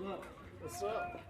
What's up?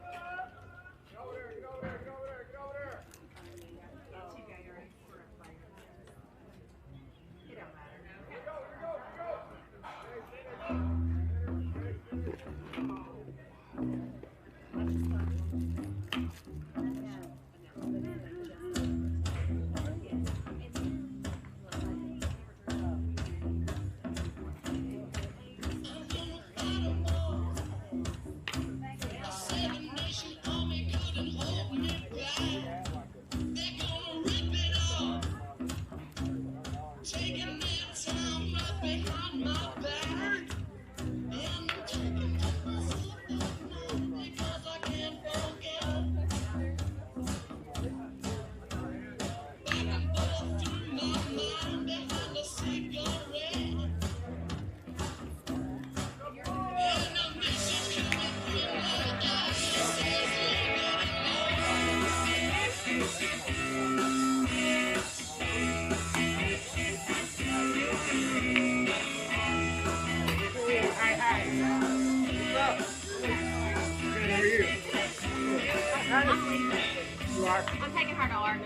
I'm taking her to art.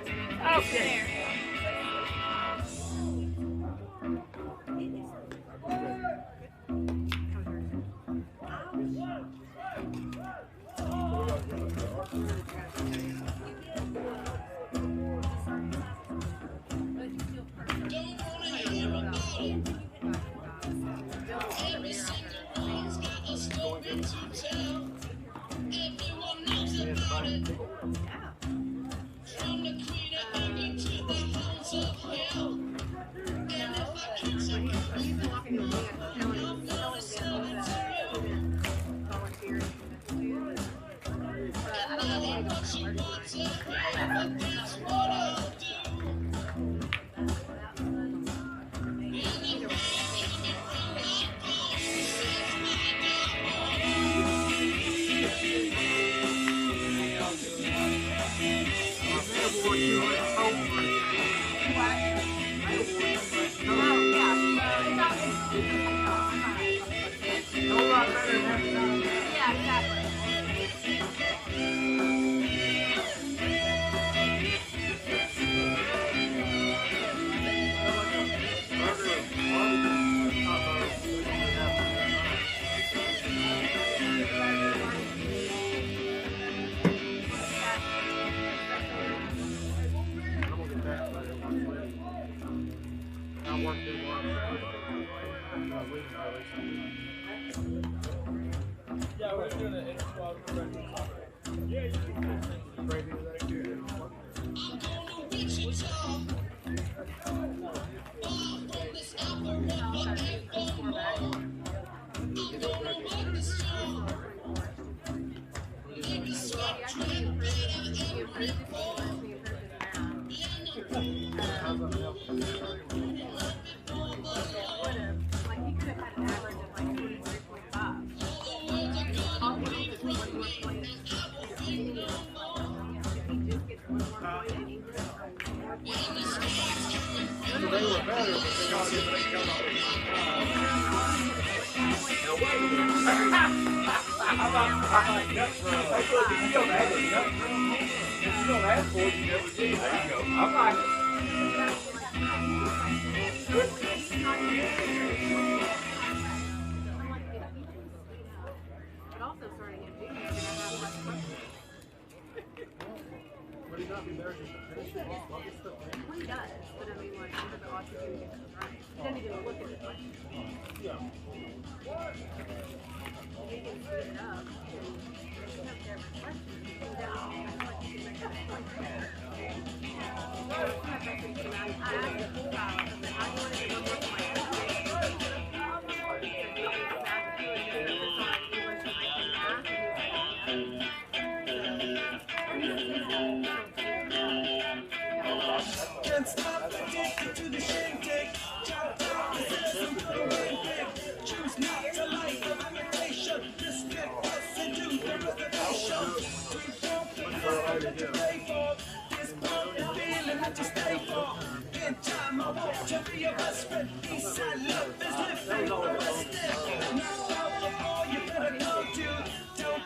Okay. Yeah, we're doing an 8-12. Yeah, you can do He does, but I mean, like, under the autism, he gets it right. He doesn't even look at the question. Yeah. He can speed it up. If you have different questions, you can definitely, I feel like you can make that point. I asked the full guy, I said, how do you want to go with my Can't stop addicted to the shame take. Choose not to like the limitation. Respect us and do the reservation. We won't be hard to pay for. This pump is feeling that you stay for. In time, I want to be a best friend. Eastside love is living for the best step. Knock out the ball, you better come to. Don't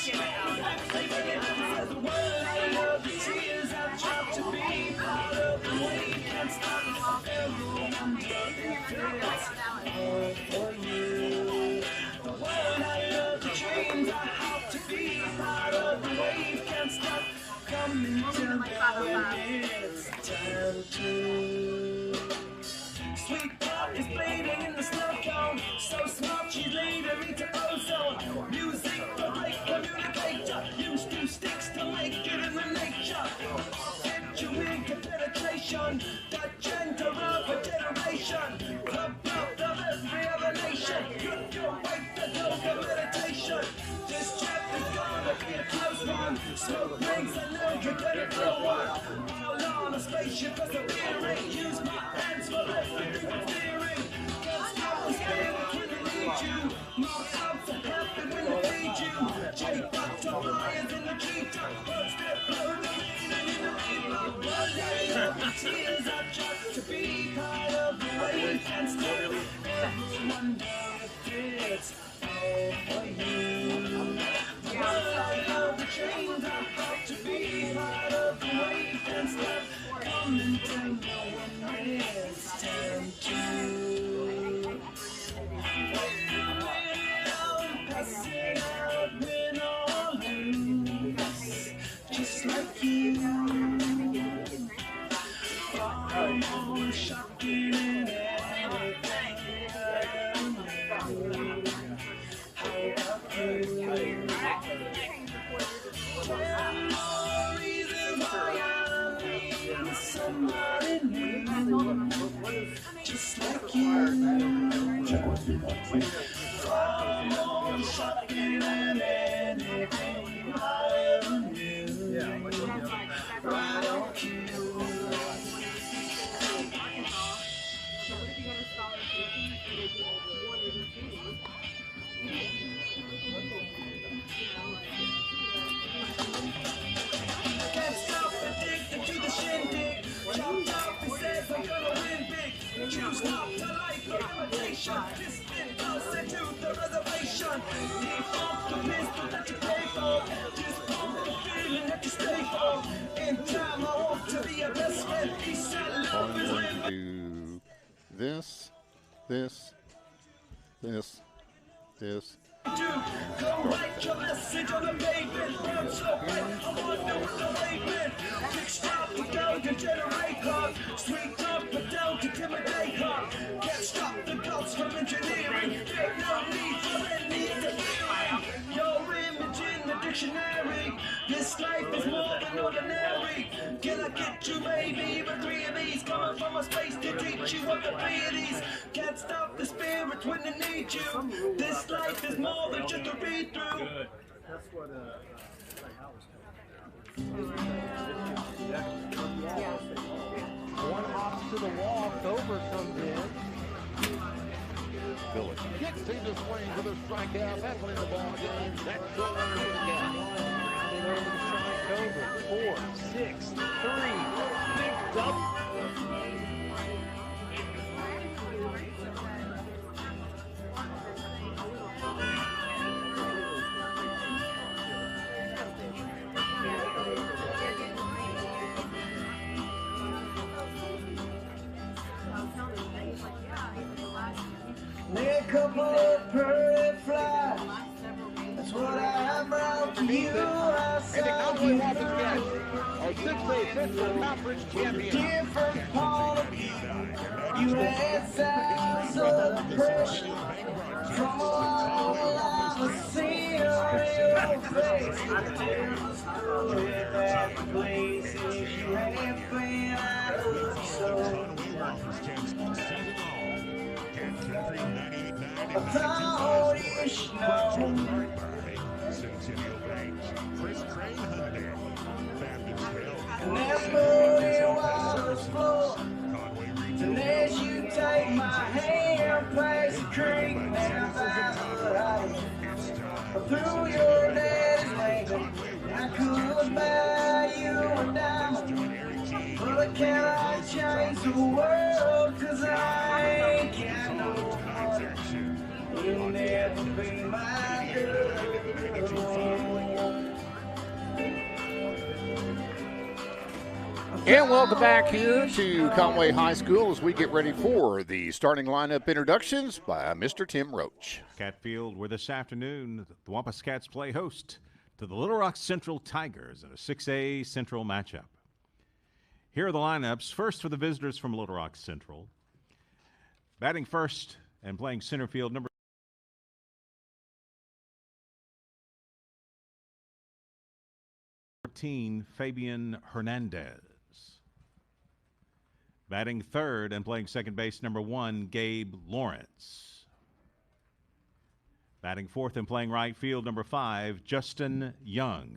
get it out. The world of the tears I've tried to be part of the wave can't stop everyone for you. The world of the dreams I hope to be part of the wave can't stop coming to me when it's time to. Sweet pop is bleeding in the snow cone, so smart she's leading me to ozone. Music for great communicator, used to sticks to make it in the nature. Get you into penetration, that gender of a generation. Club out of every other nation, put your weight to yoga meditation. This chapter's gonna be a close one, smoke rings and no you better blow one. All on a spaceship as a weary, use my hands for everything I'm fearing. Can't stop the spirit when they need you, more subs are happy when they feed you. J-butterflies in the treetop, birds that blow the rain and in the rainbow. One day of the tears I try to be part of the wave and still everyone knows it's all for you. One of the dreams I hope to be part of the wave and still coming to know when it's time to. Passing out when all loose, just like you. Far more shocking than anything I knew. How about you? More reason why I need somebody new, just like you. Far more shocking than anything I ever knew. Right on cue. Can't stop addicted to the shindig. Chopped off, he says I'm gonna win big. Choose not to like your imitation. Distant us into the reservation. Default the pistol that you pay for. Just pump the feeling that you stay for. In time I want to be a best friend. He said love is living. Do this. Go write your message on the pavement. Burn so bright, I wonder what the wavement. Big stop to go to generate her. Sweet talk but don't intimidate her. Can't stop the gods from engineering. There's no need for any interfering. Your image in the dictionary. This life is more than ordinary. Can I get you maybe even 3 of these? Coming from a space to teach you what the Pleiades. Can't stop the spirit when they need you. This life is more than just a read through. That's what One hops to the wall, Cobra comes in. Billy Kicks to the swing for the strikeout. That's winning the ball game. That's the winner for the Cats. Rounding over the strike, Cobra. 4, 6, 3. Big double. Near couple of pretty flies. That's what I brought to you. I And the saw Cowboy you Wampus Cats through are 6A Central Conference champions. different point of view. You had signs of depression from all I've seen on your face. With that places you have been, I look so. I thought you should know. And that booty was floor. And as you take my hand past the creek, now that's what I do. Through your daddy's land, I could buy you a diamond. But I cannot change the world, 'cause I ain't got no money. You'll never be my girl. And welcome back here to Conway High School as we get ready for the starting lineup introductions by Mr. Tim Roach. Catfield, where this afternoon the Wampus Cats play host to the Little Rock Central Tigers in a 6A Central matchup. Here are the lineups. First for the visitors from Little Rock Central. Batting first and playing center field, number 14, Fabian Hernandez. Batting third and playing second base, number 1, Gabe Lawrence. Batting fourth and playing right field, number 5, Justin Young.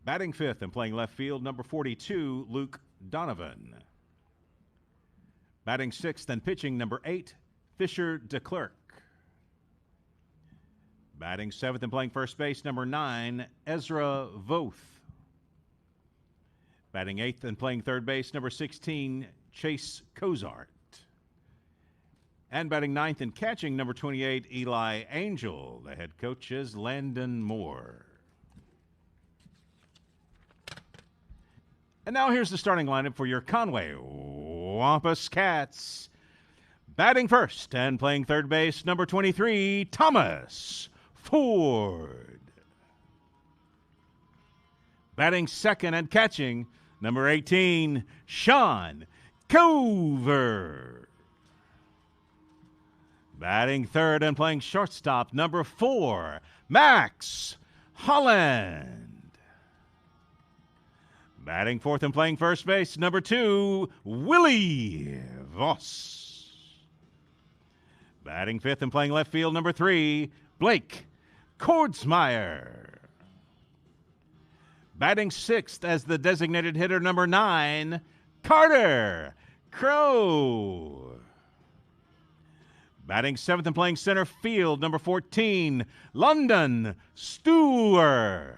Batting fifth and playing left field, number 42, Luke Donovan. Batting sixth and pitching, number 8, Fisher DeClerc. Batting seventh and playing first base, number 9, Ezra Voth. Batting eighth and playing third base, number 16, Chase Cozart. And batting ninth and catching, number 28, Eli Angel. The head coach is Landon Moore. And now here's the starting lineup for your Conway Wampus Cats. Batting first and playing third base, number 23, Thomas Ford. Batting second and catching, number 18, Sean Cover. Batting third and playing shortstop, number 4, Max Holland. Batting fourth and playing first base, number 2, Willie Voss. Batting fifth and playing left field, number 3, Blake Kordsmeyer. Batting sixth as the designated hitter, number 9, Carter Crow. Batting seventh and playing center field, number 14, London Stewart.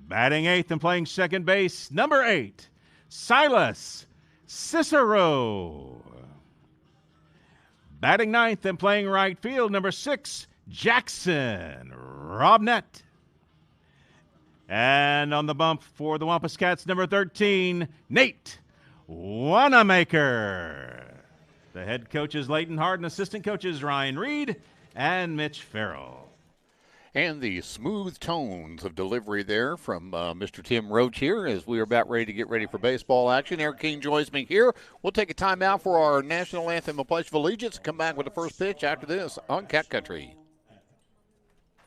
Batting eighth and playing second base, number 8, Silas Cicero. Batting ninth and playing right field, number 6, Jackson Robnett. And on the bump for the Wampus Cats, number 13, Nate Wanamaker. The head coach is Leighton Hard and assistant coaches Ryan Reed and Mitch Farrell. And the smooth tones of delivery there from Mr. Tim Roach here as we are about ready to get ready for baseball action. Eric King joins me here. We'll take a timeout for our national anthem, A Pledge of Allegiance, and come back with the first pitch after this on Cat Country.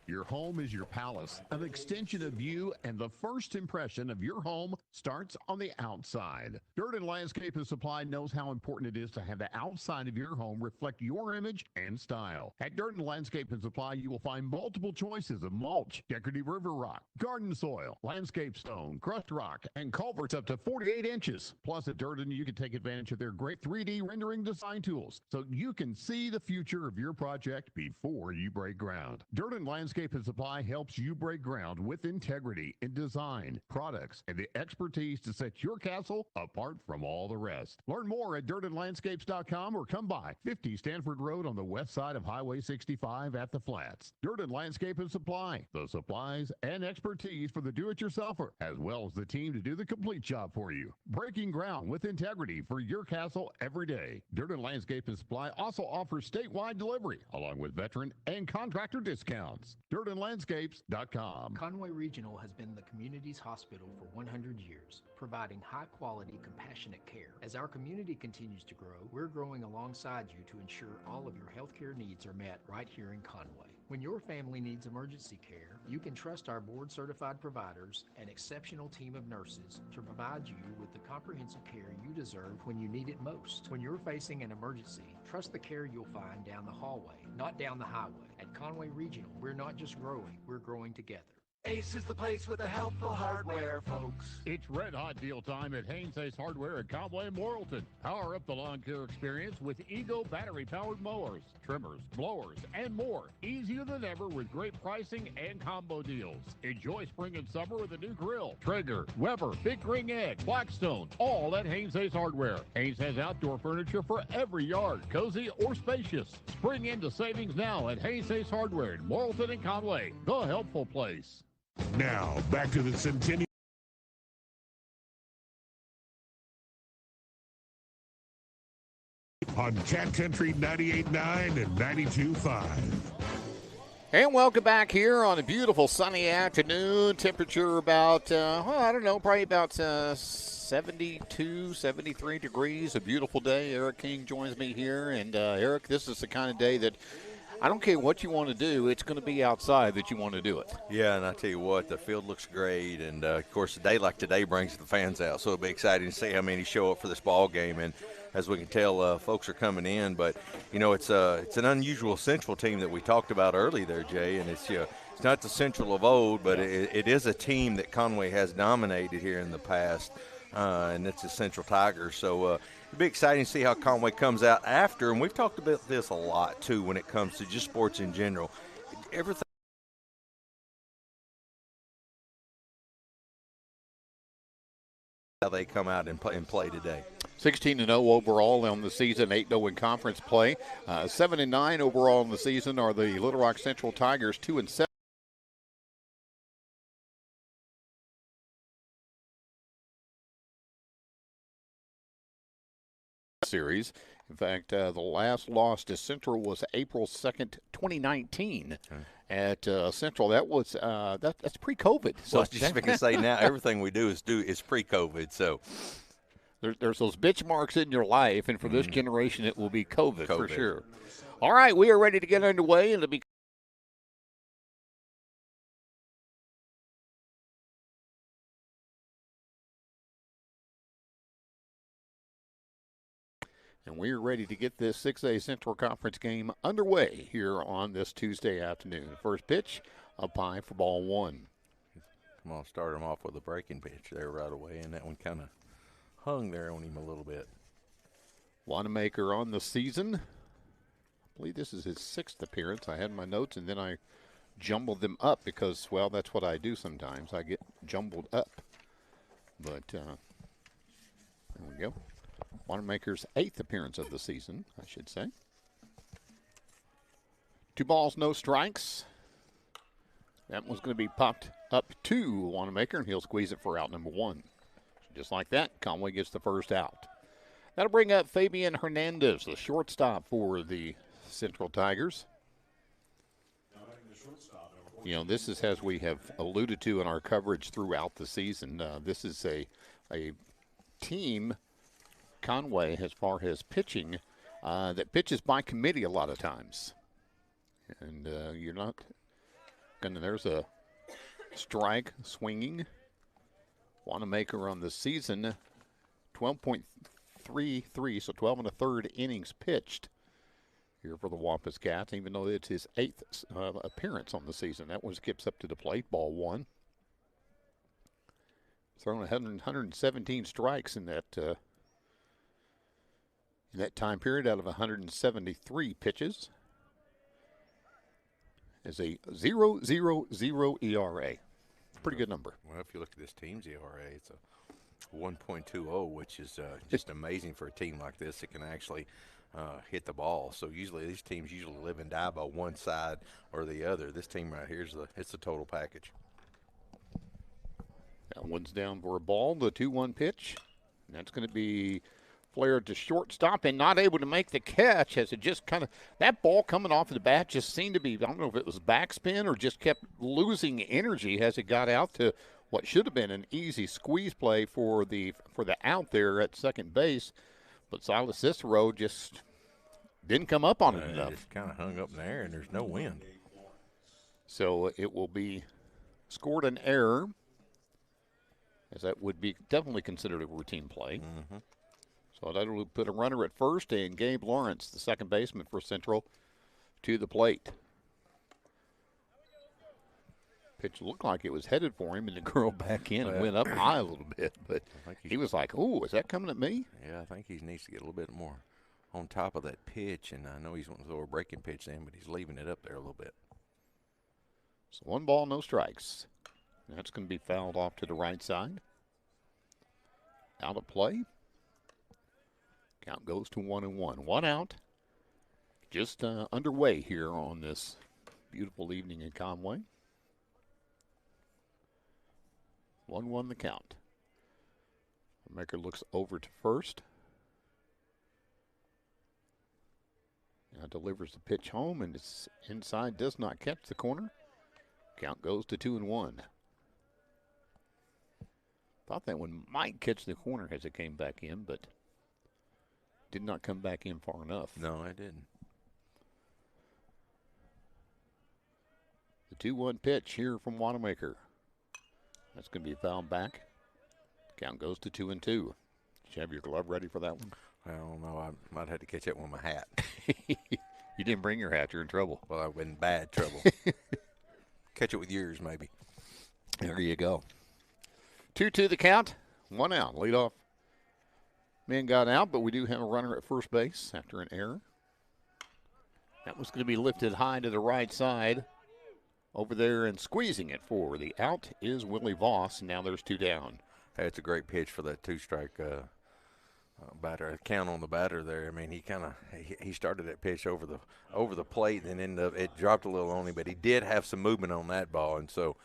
Your home is your palace, an extension of you, and the first impression of your home starts on the outside. Dirt and Landscape and Supply knows how important it is to have the outside of your home reflect your image and style. At Dirt and Landscape and Supply, you will find multiple choices of mulch, decorative river rock, garden soil, landscape stone, crushed rock, and culverts up to 48 inches. Plus, at Dirt and you can take advantage of their great 3D rendering design tools so you can see the future of your project before you break ground. Dirt and Landscape and Supply helps you break ground with integrity in design, products, and the expertise to set your castle apart from all the rest. Learn more at dirtandlandscapes.com or come by 50 Stanford Road on the west side of Highway 65 at the Flats. Dirt and Landscape and Supply, the supplies and expertise for the do-it-yourselfer, as well as the team to do the complete job for you. Breaking ground with integrity for your castle every day. Dirt and Landscape and Supply also offers statewide delivery, along with veteran and contractor discounts. dirtandlandscapes.com. Conway Regional has been the community's hospital for 100 years, providing high-quality, compassionate care. As our community continues to grow, we're growing alongside you to ensure all of your healthcare needs are met right here in Conway. When your family needs emergency care, you can trust our board-certified providers and exceptional team of nurses to provide you with the comprehensive care you deserve when you need it most. When you're facing an emergency, trust the care you'll find down the hallway, not down the highway. At Conway Regional, we're not just growing, we're growing together. Ace is the place with the helpful hardware, folks. It's red hot deal time at Haynes Ace Hardware at Conway and Morrilton. Power up the lawn care experience with Ego battery-powered mowers, trimmers, blowers, and more. Easier than ever with great pricing and combo deals. Enjoy spring and summer with a new grill, Traeger, Weber, Big Ring Edge, Blackstone, all at Haynes Ace Hardware. Haynes has outdoor furniture for every yard, cozy or spacious. Spring into savings now at Haynes Ace Hardware in Morrilton and Conway, the helpful place. Now, back to the Centennial. on Cat Country 98.9 and 92.5. And welcome back here on a beautiful sunny afternoon. Temperature about, I don't know, probably about 72, 73 degrees. A beautiful day. Eric King joins me here. And, Eric, this is the kind of day that I don't care what you want to do. It's going to be outside that you want to do it. Yeah, and I tell you what, the field looks great. And, of course, a day like today brings the fans out. So it'll be exciting to see how many show up for this ball game. And as we can tell, folks are coming in. But, you know, it's an unusual Central team that we talked about early there, Jay. And it's not the Central of old, but it is a team that Conway has dominated here in the past. And it's the Central Tigers. So it'll be exciting to see how Conway comes out after. And we've talked about this a lot, too, when it comes to just sports in general. Everything. How they come out and play today. 16-0 overall on the season, 8-0 in conference play. 7-9 overall in the season are the Little Rock Central Tigers, 2-7. Series. In fact, the last loss to Central was April 2nd, 2019. At Central. That was that's pre-COVID. So I was just going to say now everything we do is pre-COVID. So there's those bitch marks in your life, and for this generation, it will be COVID for sure. All right, we are ready to get underway, and to be. And we are ready to get this 6A Central Conference game underway here on this Tuesday afternoon. First pitch, up high for ball one. Come on, start him off with a breaking pitch there right away, and that one kind of hung there on him a little bit. Wanamaker on the season. I believe this is his 6th appearance. I had my notes, and then I jumbled them up because, well, that's what I do sometimes. I get jumbled up. But there we go. Wanamaker's 8th appearance of the season, I should say. 2 balls, no strikes. That one's going to be popped up to Wanamaker, and he'll squeeze it for out number 1. Just like that, Conway gets the first out. That'll bring up Fabian Hernandez, the shortstop for the Central Tigers. You know, this is, as we have alluded to in our coverage throughout the season, this is a team, Conway, as far as pitching, that pitches by committee a lot of times. And you're not going to, there's a strike swinging. Wanamaker on the season, 12.33, so 12 1/3 innings pitched here for the Wampus Cats, even though it's his 8th appearance on the season. That one skips up to the plate, ball one. Thrown 117 strikes in that time period out of 173 pitches. Is a 0.000 ERA. Pretty good number. Well, if you look at this team's ERA, it's a 1.20, which is just amazing for a team like this that can actually hit the ball. So usually these teams live and die by one side or the other. This team right here it's the total package. That one's down for a ball. The 2-1 pitch. And that's going to be flared to shortstop and not able to make the catch as it just kind of, that ball coming off of the bat just seemed to be, I don't know if it was backspin or just kept losing energy as it got out to what should have been an easy squeeze play for the out there at second base. But Silas Cicero just didn't come up on it enough. Just kind of hung up in the air and there's no wind. So it will be scored an error, as that would be definitely considered a routine play. Mm-hmm. So that will put a runner at first and Gabe Lawrence, the second baseman for Central, to the plate. Pitch looked like it was headed for him, and the girl back in and went up high a little bit. But he was like, "Oh, is that coming at me?" Yeah, I think he needs to get a little bit more on top of that pitch. And I know he's wanting to throw a breaking pitch in, but he's leaving it up there a little bit. So 1 ball, no strikes. That's going to be fouled off to the right side. Out of play. Count goes to 1-1. 1 out. Just underway here on this beautiful evening in Conway. 1-1 the count. Maker looks over to first. Now delivers the pitch home, and it's inside, does not catch the corner. Count goes to 2-1. Thought that one might catch the corner as it came back in, but did not come back in far enough. No, I didn't. The 2-1 pitch here from Wanamaker. That's going to be fouled back. Count goes to 2-2. Did you have your glove ready for that one? I don't know. I might have to catch that one with my hat. You didn't bring your hat. You're in trouble. Well, I've been in bad trouble. Catch it with yours, maybe. There you go. 2-2 the count. 1 out. Leadoff man got out, but we do have a runner at first base after an error. That was going to be lifted high to the right side. Over there and squeezing it for the out is Willie Voss. Now there's 2 down. Hey, it's a great pitch for that 2-strike batter. Count on the batter there. I mean, he started that pitch over the plate, and then it dropped a little on him, but he did have some movement on that ball, and so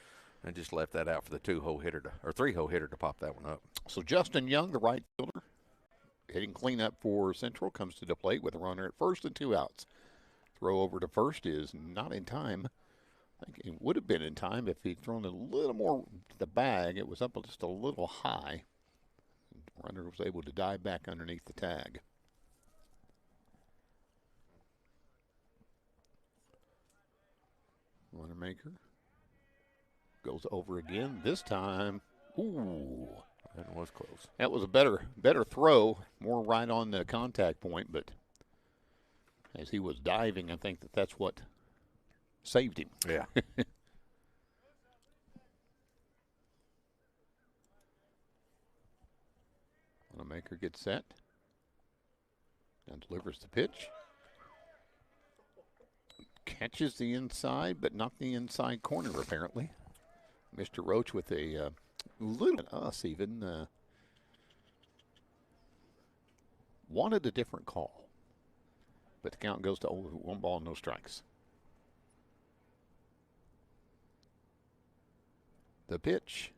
I just left that out for the 3-hole hitter to pop that one up. So Justin Young, the right fielder, hitting cleanup for Central, comes to the plate with a runner at first and 2 outs. Throw over to first is not in time. I think it would have been in time if he'd thrown a little more to the bag. It was up just a little high. The runner was able to dive back underneath the tag. Wanamaker goes over again. This time, ooh. That was close. That was a better throw, more right on the contact point, but as he was diving, I think that's what saved him. Yeah. Wanamaker gets set. And delivers the pitch. Catches the inside, but not the inside corner, apparently. Mr. Roach with a little us even wanted a different call. But the count goes to 1 ball, no strikes. The pitch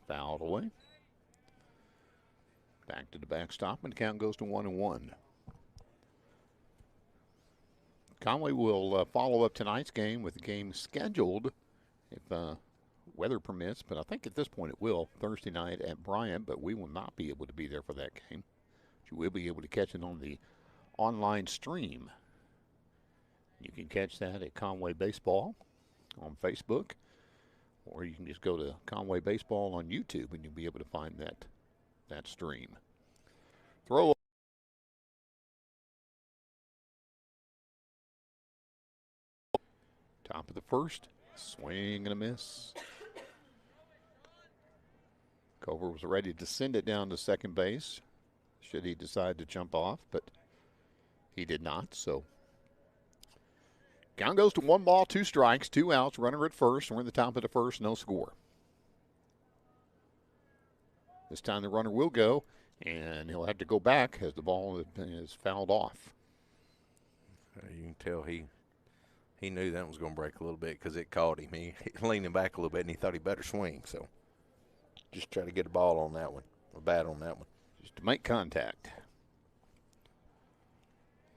fouled away. Back to the backstop, and the count goes to 1-1. Conway will follow up tonight's game with the game scheduled, if weather permits, but I think at this point it will, Thursday night at Bryant, but we will not be able to be there for that game. You will be able to catch it on the online stream. You can catch that at Conway Baseball on Facebook, or you can just go to Conway Baseball on YouTube and you'll be able to find that stream. Throw top of the first, swing and a miss. Cover was ready to send it down to second base should he decide to jump off, but he did not, so count goes to 1 ball, 2 strikes, 2 outs, runner at first. We're in the top of the first, no score. This time the runner will go, and he'll have to go back as the ball is fouled off. You can tell he knew that was going to break a little bit because it caught him. He leaned back a little bit, and he thought he better swing. So just try to get a ball on that one, a bat on that one. Just to make contact.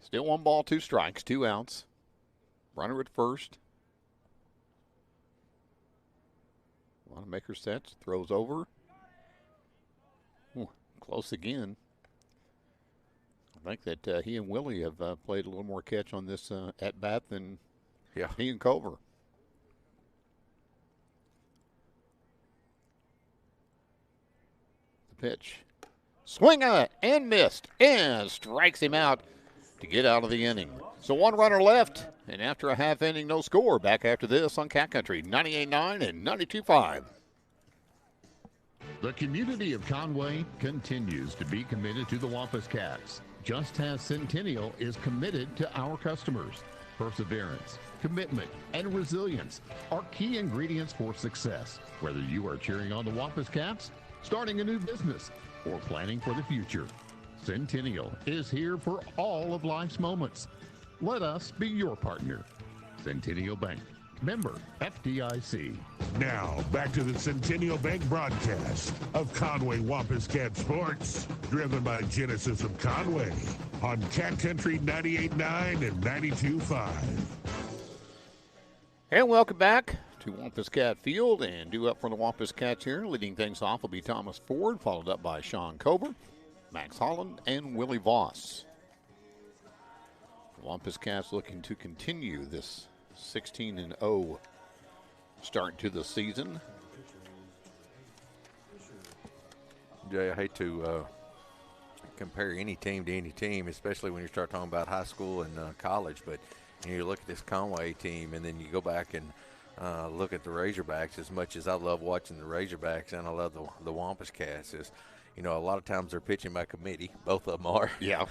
Still 1 ball, 2 strikes, 2 outs. Runner at first. Wanamaker sets, throws over. Ooh, close again. I think that he and Willie have played a little more catch on this at-bat than he and Culver. The pitch. Swing on it and missed and strikes him out to get out of the inning. So 1 runner left, and after a half inning, no score. Back after this on Cat Country, 98.9 and 92.5. The community of Conway continues to be committed to the Wampus Cats, just as Centennial is committed to our customers. Perseverance, commitment, and resilience are key ingredients for success. Whether you are cheering on the Wampus Cats, starting a new business, or planning for the future, Centennial is here for all of life's moments. Let us be your partner. Centennial Bank, Member FDIC. Now, back to the Centennial Bank broadcast of Conway Wampus Cat Sports, driven by Genesis of Conway on Cat Country 98.9 and 92.5. And welcome back to Wampus Cat Field, and due up for the Wampus Cats here. Leading things off will be Thomas Ford, followed up by Sean Cover, Max Holland, and Willie Voss. The Wampus Cats looking to continue this 16-0 start to the season. Jay, I hate to compare any team to any team, especially when you start talking about high school and college, but you look at this Conway team and then you go back and look at the Razorbacks. As much as I love watching the Razorbacks and I love the Wampus Cats, is a lot of times they're pitching by committee. Both of them are. Yeah.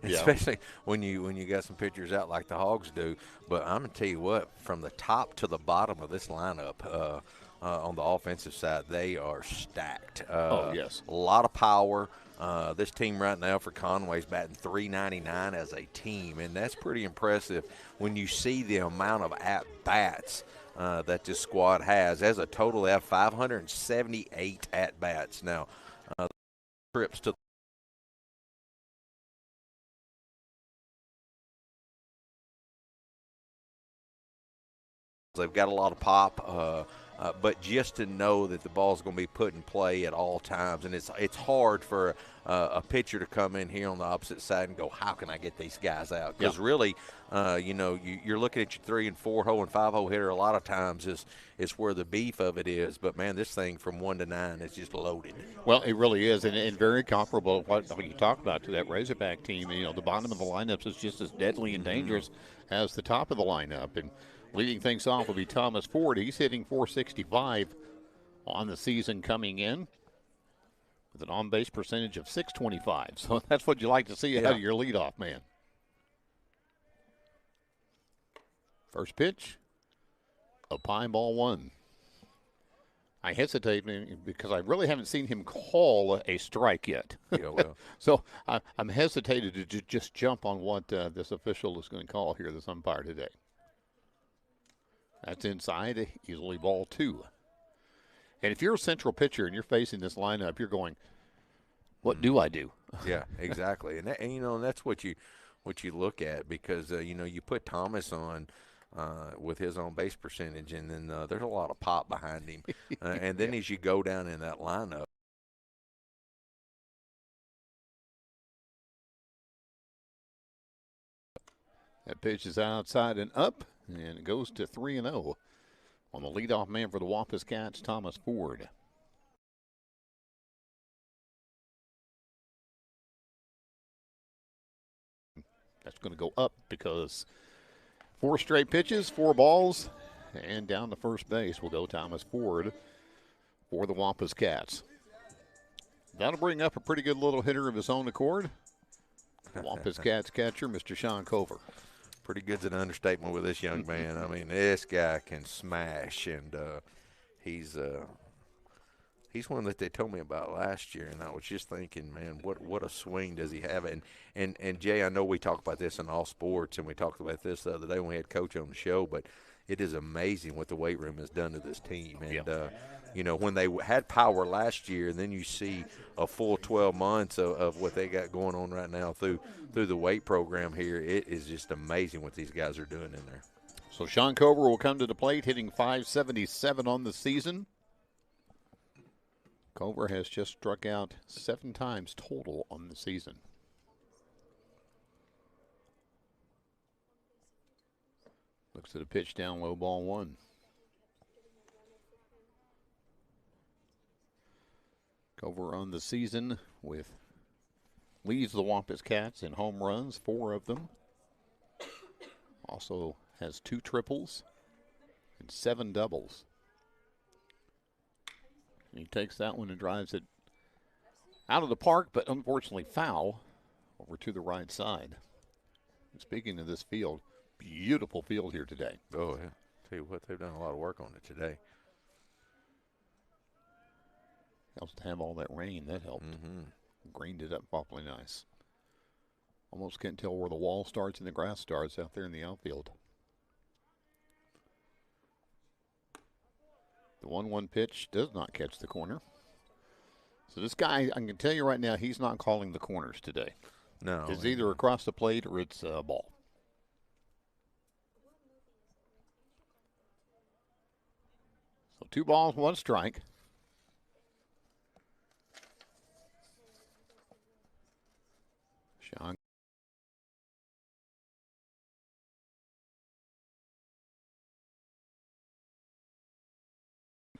Especially when you got some pitchers out like the Hogs do. But I'm gonna tell you what, from the top to the bottom of this lineup, on the offensive side, they are stacked. Oh yes, a lot of power. This team right now for Conway is batting .399 as a team, and that's pretty impressive when you see the amount of at-bats that this squad has. As a total, they have 578 at-bats. Now, trips to they've got a lot of pop, but just to know that the ball's going to be put in play at all times, and it's hard for a pitcher to come in here on the opposite side and go, how can I get these guys out? Because really, you're looking at your 3 and 4 hole and 5 hole hitter a lot of times is where the beef of it is. But man, this thing from 1 to 9 is just loaded. Well, it really is, and very comparable to what you talked about to that Razorback team. The bottom of the lineups is just as deadly and dangerous as the top of the lineup. And leading things off will be Thomas Ford. He's hitting .465 on the season coming in with an on-base percentage of .625. So that's what you like to see out of your leadoff man. First pitch, a pine ball 1. I hesitate because I really haven't seen him call a strike yet. Yeah, well. So I'm hesitated to just jump on what this official is going to call here, this umpire today. That's inside, easily ball 2. And if you're a central pitcher and you're facing this lineup, you're going, what do I do? Yeah, exactly. And that's what you look at, because you put Thomas on with his on base percentage, and then there's a lot of pop behind him. And then as you go down in that lineup, that pitch is outside and up, and it goes to 3-0 on the leadoff man for the Wampus Cats, Thomas Ford. That's going to go up because 4 straight pitches, 4 balls, and down to first base will go Thomas Ford for the Wampus Cats. That'll bring up a pretty good little hitter of his own accord. Wampus Cats catcher, Mr. Sean Cover. Pretty good's an understatement with this young man. I mean, this guy can smash, and he's one that they told me about last year, and I was just thinking, man, what a swing does he have? And Jay, I know we talk about this in all sports, and we talked about this the other day when we had Coach on the show, but it is amazing what the weight room has done to this team. And when they had power last year, and then you see a full 12 months of what they got going on right now through the weight program here, it is just amazing what these guys are doing in there. So Sean Cover will come to the plate, hitting .577 on the season. Cover has just struck out 7 times total on the season. Looks at a pitch down low, ball 1. Cover on the season leads the Wampus Cats in home runs, 4 of them. Also has 2 triples and 7 doubles. And he takes that one and drives it out of the park, but unfortunately foul over to the right side. And speaking of this field, beautiful field here today. Oh, yeah. Tell you what, they've done a lot of work on it today. Helps to have all that rain. That helped. Greened it up awfully nice. Almost can't tell where the wall starts and the grass starts out there in the outfield. The 1-1 pitch does not catch the corner. So this guy, I can tell you right now, he's not calling the corners today. No. It's either across the plate or it's a ball. So 2 balls, 1 strike. Sean.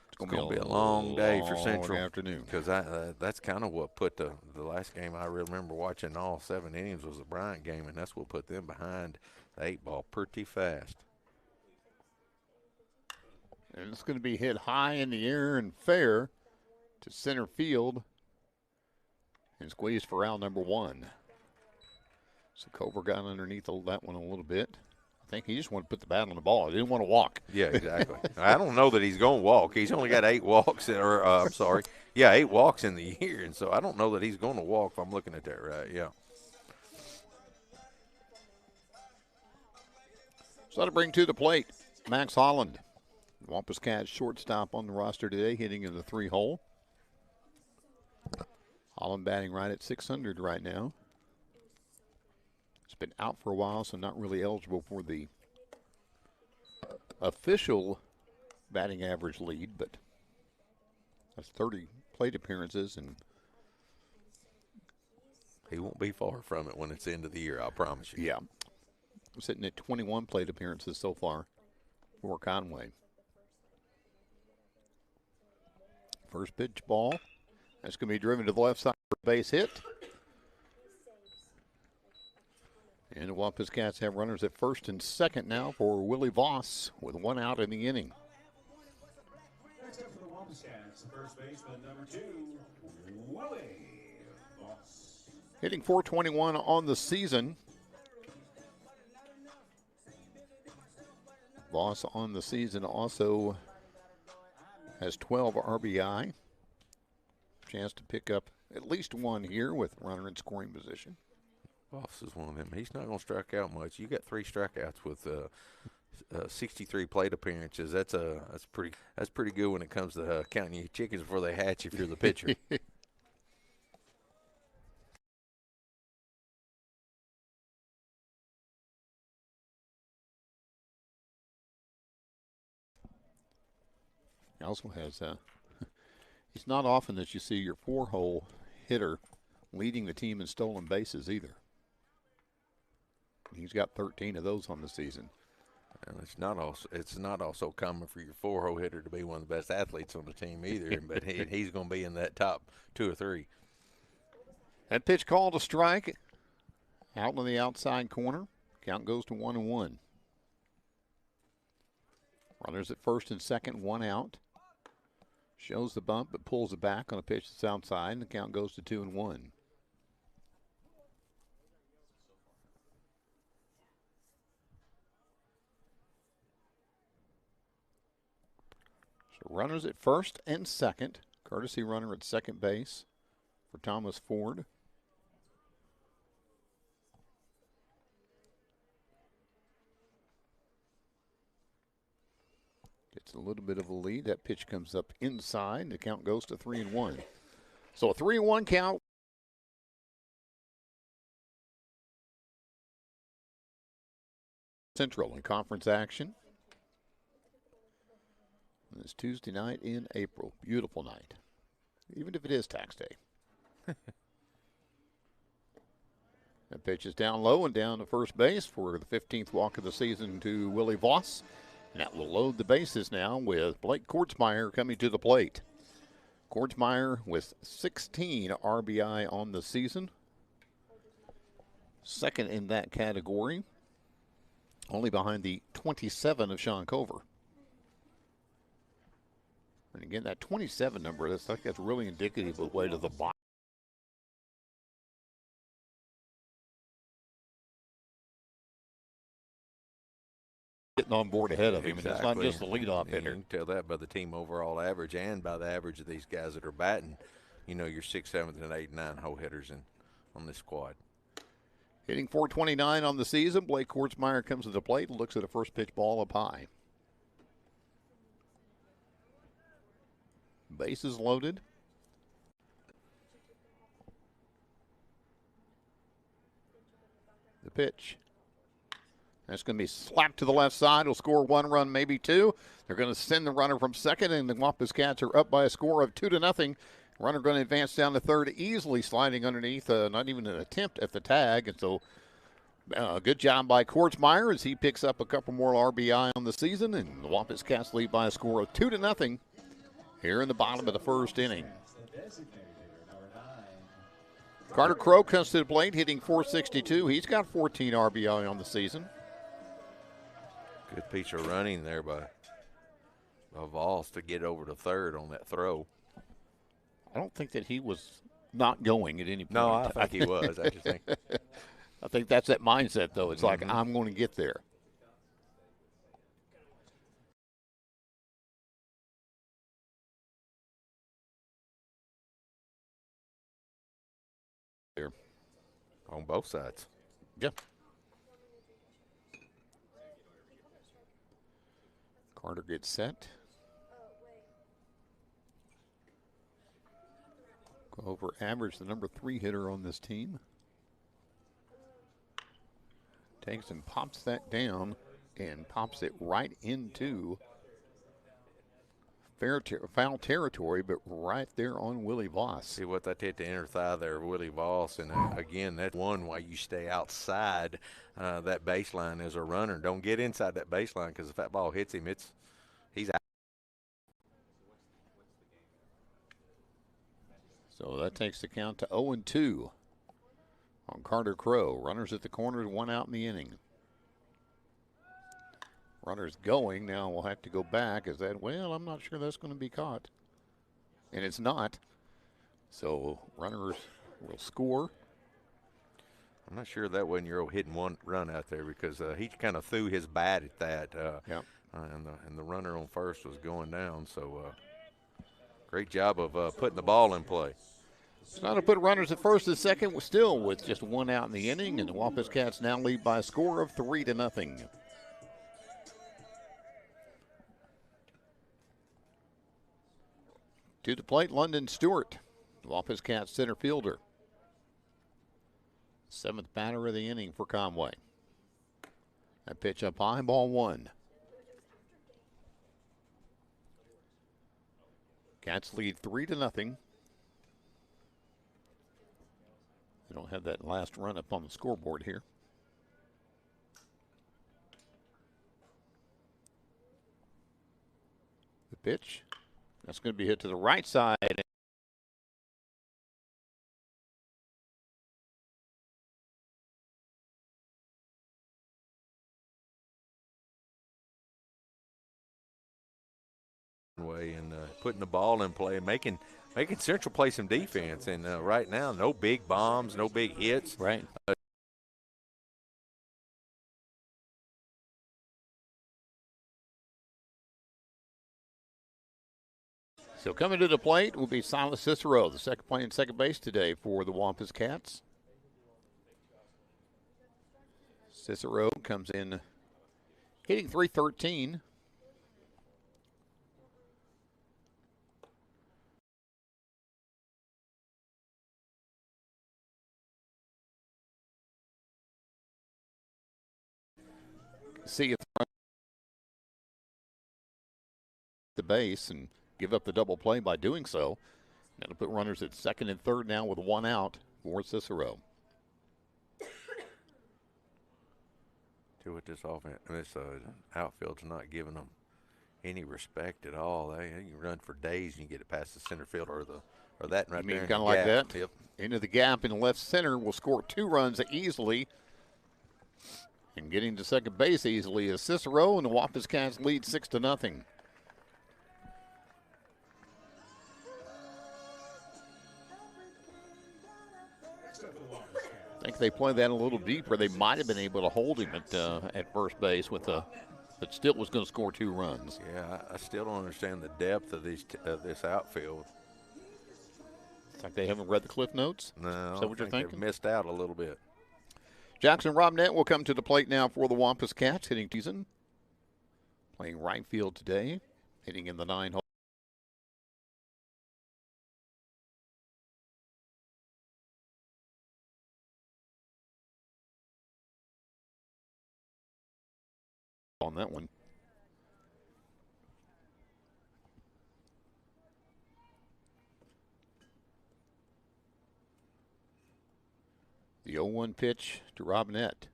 It's going to be a long day for Central afternoon, because that's kind of what put the last game I remember watching all 7 innings was the Bryant game, and that's what put them behind the 8-ball pretty fast. And it's going to be hit high in the air and fair to center field and squeezed for out number 1. So Cover got underneath that one a little bit. I think he just wanted to put the bat on the ball. He didn't want to walk. Yeah, exactly. I don't know that he's going to walk. He's only got 8 walks, or I'm sorry. Yeah, 8 walks in the year, and so I don't know that he's going to walk if I'm looking at that right, yeah. So to bring to the plate, Max Holland. Wampus Cats shortstop on the roster today, hitting in the 3-hole. Holland batting right at .600 right now. He's been out for a while, so not really eligible for the official batting average lead, but that's 30 plate appearances, and he won't be far from it when it's the end of the year, I promise you. Yeah. Sitting at 21 plate appearances so far for Conway. First pitch ball. That's going to be driven to the left side for a base hit. And the Wampus Cats have runners at first and second now for Willie Voss with 1 out in the inning. Next up for the Wampus Cats, first baseman number 2, Willie Voss. Hitting .421 on the season. Voss on the season also has 12 RBI. Chance to pick up at least 1 here with runner in scoring position. Voss is one of them. He's not going to strike out much. You got 3 strikeouts with 63 plate appearances. That's pretty good when it comes to counting your chickens before they hatch if you're the pitcher. He also has, it's not often that you see your 4-hole hitter leading the team in stolen bases either. He's got 13 of those on the season. And it's not also common for your 4-hole hitter to be one of the best athletes on the team either, but he's going to be in that top 2 or 3. That pitch called a strike out on the outside corner. Count goes to 1-1. Runners at first and second, 1 out. Shows the bump, but pulls it back on a pitch that's outside, and the count goes to 2-1. So runners at first and second. Courtesy runner at second base for Thomas Ford. Gets a little bit of a lead. That pitch comes up inside. The count goes to 3-1. So a 3-1 count. Central in conference action. It's Tuesday night in April. Beautiful night. Even if it is tax day. That pitch is down low and down to first base for the 15th walk of the season to Willie Voss. And that will load the bases now with Blake Kortzmeyer coming to the plate. Kortzmeyer with 16 RBI on the season. Second in that category. Only behind the 27 of Sean Cover. And again, that 27 number, I think that's really indicative of the way to the bottom. Getting on board ahead of him, Exactly. and it's not just the leadoff And hitter. you can tell that by the team overall average and by the average of these guys that are batting. You know, your 6th, 7th, and 8th, 9 hole hitters on this squad. Hitting .429 on the season, Blake Kortzmeyer comes to the plate and looks at a first pitch ball up high. Bases loaded. The pitch. That's going to be slapped to the left side. It'll score 1 run, maybe 2. They're going to send the runner from second, and the Wampus Cats are up by a score of 2-0. Runner going to advance down to third, easily sliding underneath. Not even an attempt at the tag. And so, good job by Kortzmeyer as he picks up a couple more RBI on the season, and the Wampus Cats lead by a score of 2-0 here in the bottom of the first inning. Carter Crow comes to the plate, hitting .462. He's got 14 RBI on the season. Good piece of running there by Voss to get over to third on that throw. I don't think that he was not going at any point. No, I think he was. I just think. I think that's that mindset, though. It's like, I'm going to get there. There. On both sides. Yeah. Carter gets set. Go over average, the number 3 hitter on this team. Takes and pops that down and pops it right into foul territory, but right there on Willie Voss. See what that hit the inner thigh there, Willie Voss, and again, that's one why you stay outside that baseline as a runner. Don't get inside that baseline because if that ball hits him, he's out. So that takes the count to 0-2 on Carter Crow. Runners at the corners, 1 out in the inning. Runners going. Now we'll have to go back. Is that, well, I'm not sure that's going to be caught. And it's not. So runners will score. I'm not sure that wasn't your hitting 1 run out there because he kind of threw his bat at that. And the runner on first was going down. So great job of putting the ball in play. It's not to put runners at first and second. We're still with just 1 out in the inning. And the Wampus Cats now lead by a score of 3-0. To the plate, London Stewart, Wampus Cats center fielder. 7th batter of the inning for Conway. That pitch up high, ball 1. Cats lead 3-0. They don't have that last run up on the scoreboard here. The pitch. That's going to be hit to the right side. And putting the ball in play, making Central play some defense. And right now, no big bombs, no big hits. Right. So coming to the plate will be Silas Cicero, the second playing second base today for the Wampus Cats. Cicero comes in hitting .313. See if the base and give up the double play by doing so. That'll put runners at second and third now with 1 out for Cicero. To what this offense, this outfield's not giving them any respect at all. They you run for days and you get it past the center fielder or that right there. Kind of like that? Yep. Into the gap in left center will score 2 runs easily. And getting to second base easily is Cicero, and the Wampus Cats lead 6-0. I think they played that a little deeper. They might have been able to hold him at first base but still was going to score 2 runs. Yeah, I still don't understand the depth of this outfield. It's like they haven't read the cliff notes. No, is that what you're thinking? They've missed out a little bit. Jackson Robnett will come to the plate now for the Wampus Cats, hitting season. Playing right field today, hitting in the 9 hole. on that one. The 0-1 pitch to Robinette.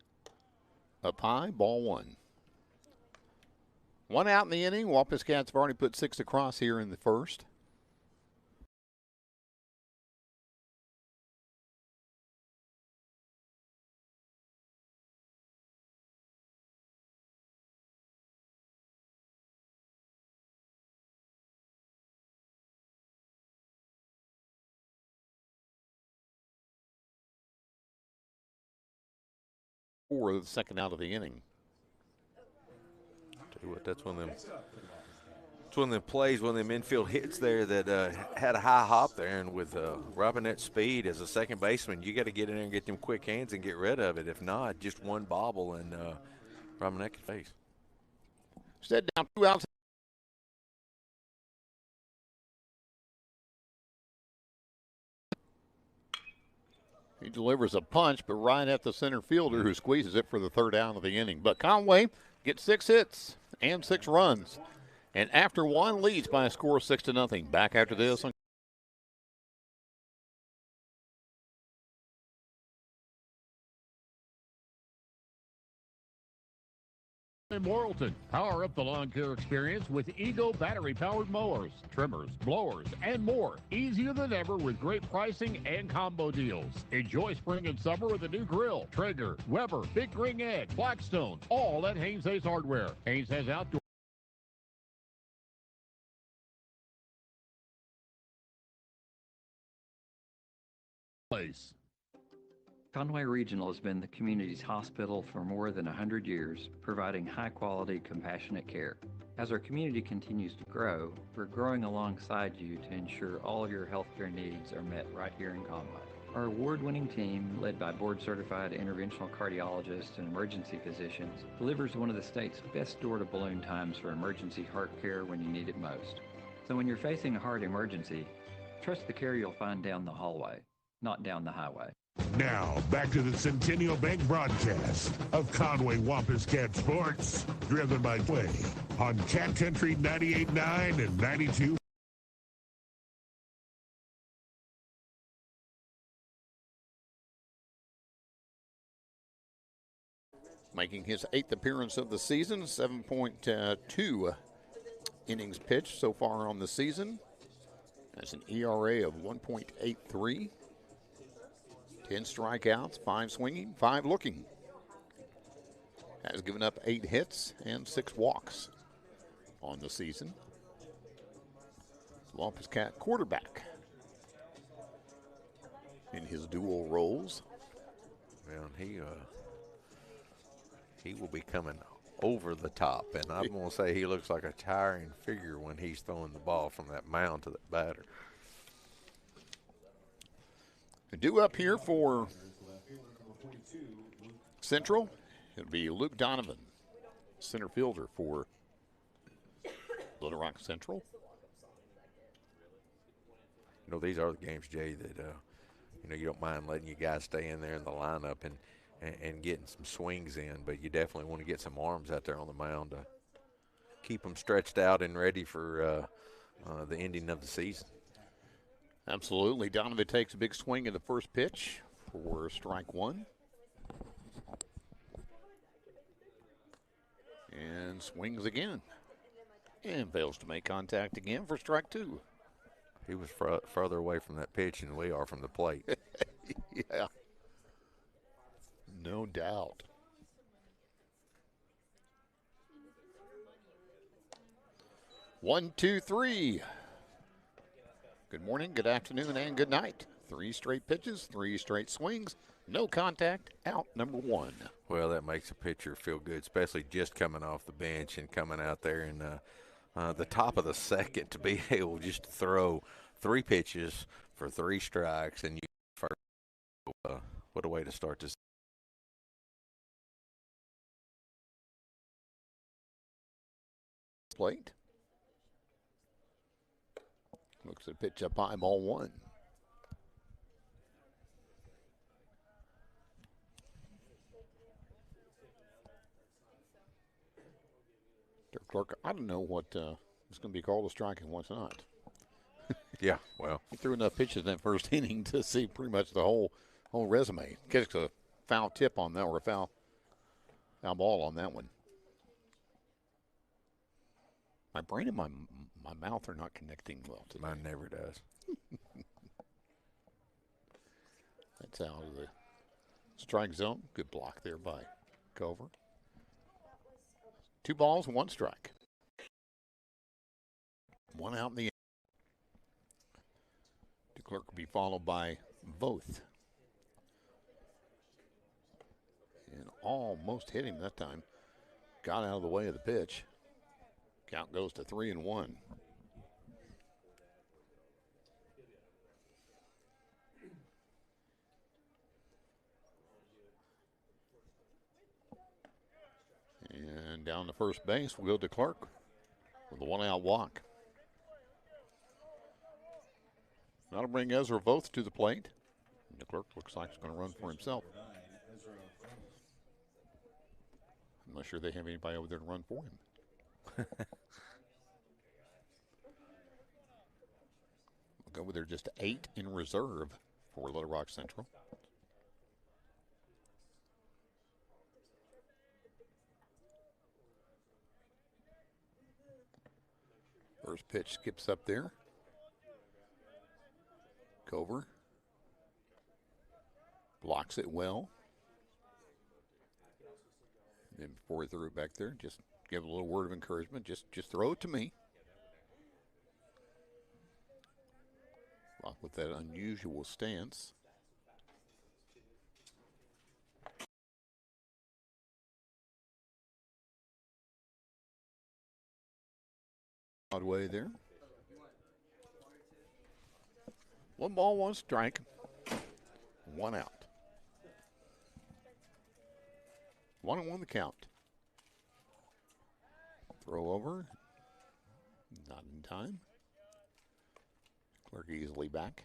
Up high, ball one. One out in the inning. Wampus Cats have already put 6 across here in the first. Or the second out of the inning. Tell you what, that's one of them. It's one of them plays, one of them infield hits there that had a high hop there, and with Robinette's speed as a second baseman, you got to get in there and get them quick hands and get rid of it. If not, just one bobble and Robinette can face. Instead, down 2 outs. He delivers a punch, but right at the center fielder who squeezes it for the third out of the inning. But Conway gets 6 hits and 6 runs. And after one, leads by a score of 6-0. Back after this on In Morrilton, power up the lawn care experience with Ego battery-powered mowers, trimmers, blowers, and more. Easier than ever with great pricing and combo deals. Enjoy spring and summer with a new grill, Traeger, Weber, Big Ring Edge, Blackstone, all at Haynes Ace Hardware. Haynes has outdoor place. Conway Regional has been the community's hospital for more than 100 years, providing high-quality, compassionate care. As our community continues to grow, we're growing alongside you to ensure all of your healthcare needs are met right here in Conway. Our award-winning team, led by board-certified interventional cardiologists and emergency physicians, delivers one of the state's best door-to-balloon times for emergency heart care when you need it most. So when you're facing a heart emergency, trust the care you'll find down the hallway, not down the highway. Now, back to the Centennial Bank broadcast of Conway Wampus Cat Sports, driven by Play on Cat Country 98.9 and 92. making his 8th appearance of the season, 7.2 innings pitched so far on the season. That's an ERA of 1.83. 10 strikeouts, 5 swinging, 5 looking. Has given up 8 hits and 6 walks on the season. Wampus Cat quarterback in his dual roles. Well, he will be coming over the top, and I'm going to say he looks like a towering figure when he's throwing the ball from that mound to that batter. Due up here for Central, it'll be Luke Donovan, center fielder for Little Rock Central. You know, these are the games, Jay, that you know, you don't mind letting you guys stay in there in the lineup and getting some swings in, but you definitely want to get some arms out there on the mound to keep them stretched out and ready for the ending of the season. Absolutely. Donovan takes a big swing at the first pitch for strike one. And swings again. And fails to make contact again for strike two. He was further away from that pitch than we are from the plate. Yeah. No doubt. One, two, three. Good morning, good afternoon, and good night. 3 straight pitches, 3 straight swings, no contact, out number 1. Well, that makes a pitcher feel good, especially just coming off the bench and coming out there in the top of the second to be able just to throw 3 pitches for 3 strikes. And what a way to start this. Plate. Looks at pitch up high, ball 1. Clark, I don't know what is going to be called a strike and what's not. Yeah, well. He threw enough pitches in that first inning to see pretty much the whole resume. Gets a foul tip on that, or a foul ball on that one. My brain and my mouth are not connecting well today. Mine never does. That's out of the strike zone. Good block there by Cover. 2 balls, 1 strike. 1 out in the end. DeClerc will be followed by Voth. And almost hit him that time. Got out of the way of the pitch. Count goes to 3-1. And down to first base, we'll go to Clark with a 1-out walk. That'll bring Ezra Voth to the plate. And DeClerc looks like he's going to run for himself. I'm not sure they have anybody over there to run for him. We'll go with there just 8 in reserve for Little Rock Central. First pitch skips up there. Cover blocks it well. And then before he threw it back there, just give a little word of encouragement. Just throw it to me. With that unusual stance. Odd way there. 1 ball, 1 strike. 1 out. 1-1 the count. Throw over. Not in time. Clark easily back.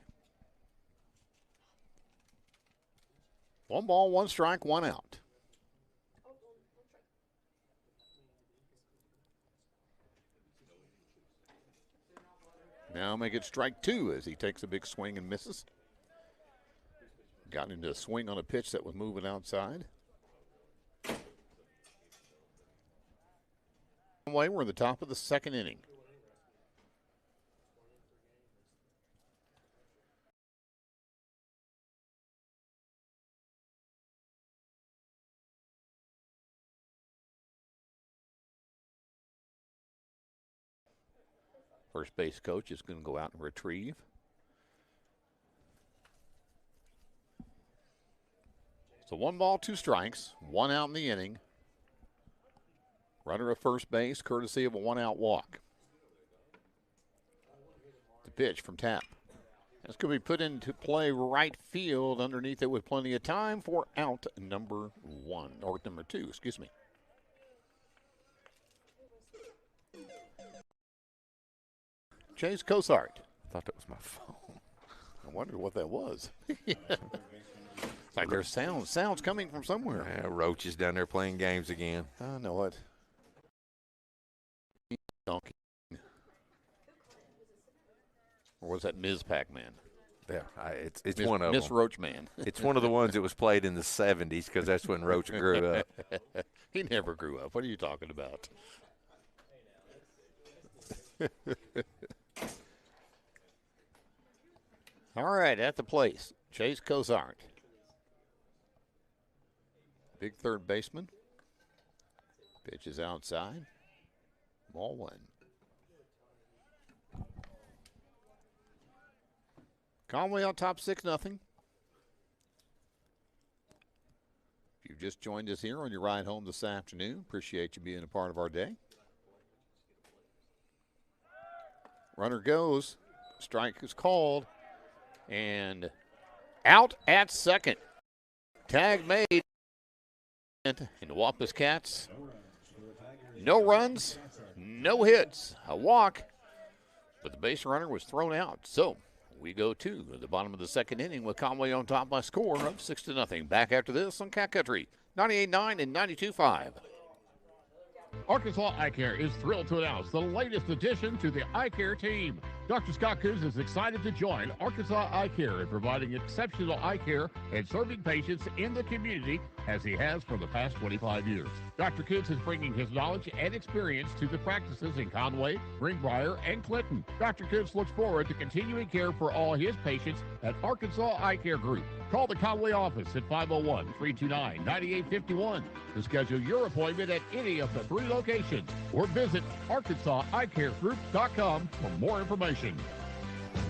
1 ball, 1 strike, 1 out. Now make it strike 2 as he takes a big swing and misses. Got into a swing on a pitch that was moving outside. We're in the top of the 2nd inning. First base coach is going to go out and retrieve. So 1 ball, 2 strikes, 1 out in the inning. Runner at first base, courtesy of a 1-out walk. The pitch from Tapp. That's going to be put into play right field underneath it with plenty of time for out number 1, or number 2, excuse me. Chase Cosart. I thought that was my phone. I wondered what that was. Like there's sounds coming from somewhere. Yeah, Roach is down there playing games again. I know it. Donkey. Or was that Ms. Pac-Man? Yeah, it's one of Miss them. Roach Man. It's one of the ones that was played in the 70s because that's when Roach grew up. He never grew up. What are you talking about? All right, at the place, Chase Cosart. Big third baseman. Pitch is outside. Ball 1. Conway on top 6-0. If you've just joined us here on your ride home this afternoon, appreciate you being a part of our day. Runner goes. Strike is called. And out at second. Tag made. And the Wampus Cats. No runs, no hits, a walk. But the base runner was thrown out. So we go to the bottom of the 2nd inning with Conway on top by a score of 6-0. Back after this on Cat Country 98.9 and 92.5. Arkansas Eye Care is thrilled to announce the latest addition to the Eye Care team. Dr. Scott Coos is excited to join Arkansas Eye Care in providing exceptional eye care and serving patients in the community as he has for the past 25 years. Dr. Coos is bringing his knowledge and experience to the practices in Conway, Greenbrier, and Clinton. Dr. Coos looks forward to continuing care for all his patients at Arkansas Eye Care Group. Call the Conway office at 501-329-9851 to schedule your appointment at any of the 3 locations or visit ArkansasEyeCareGroup.com for more information.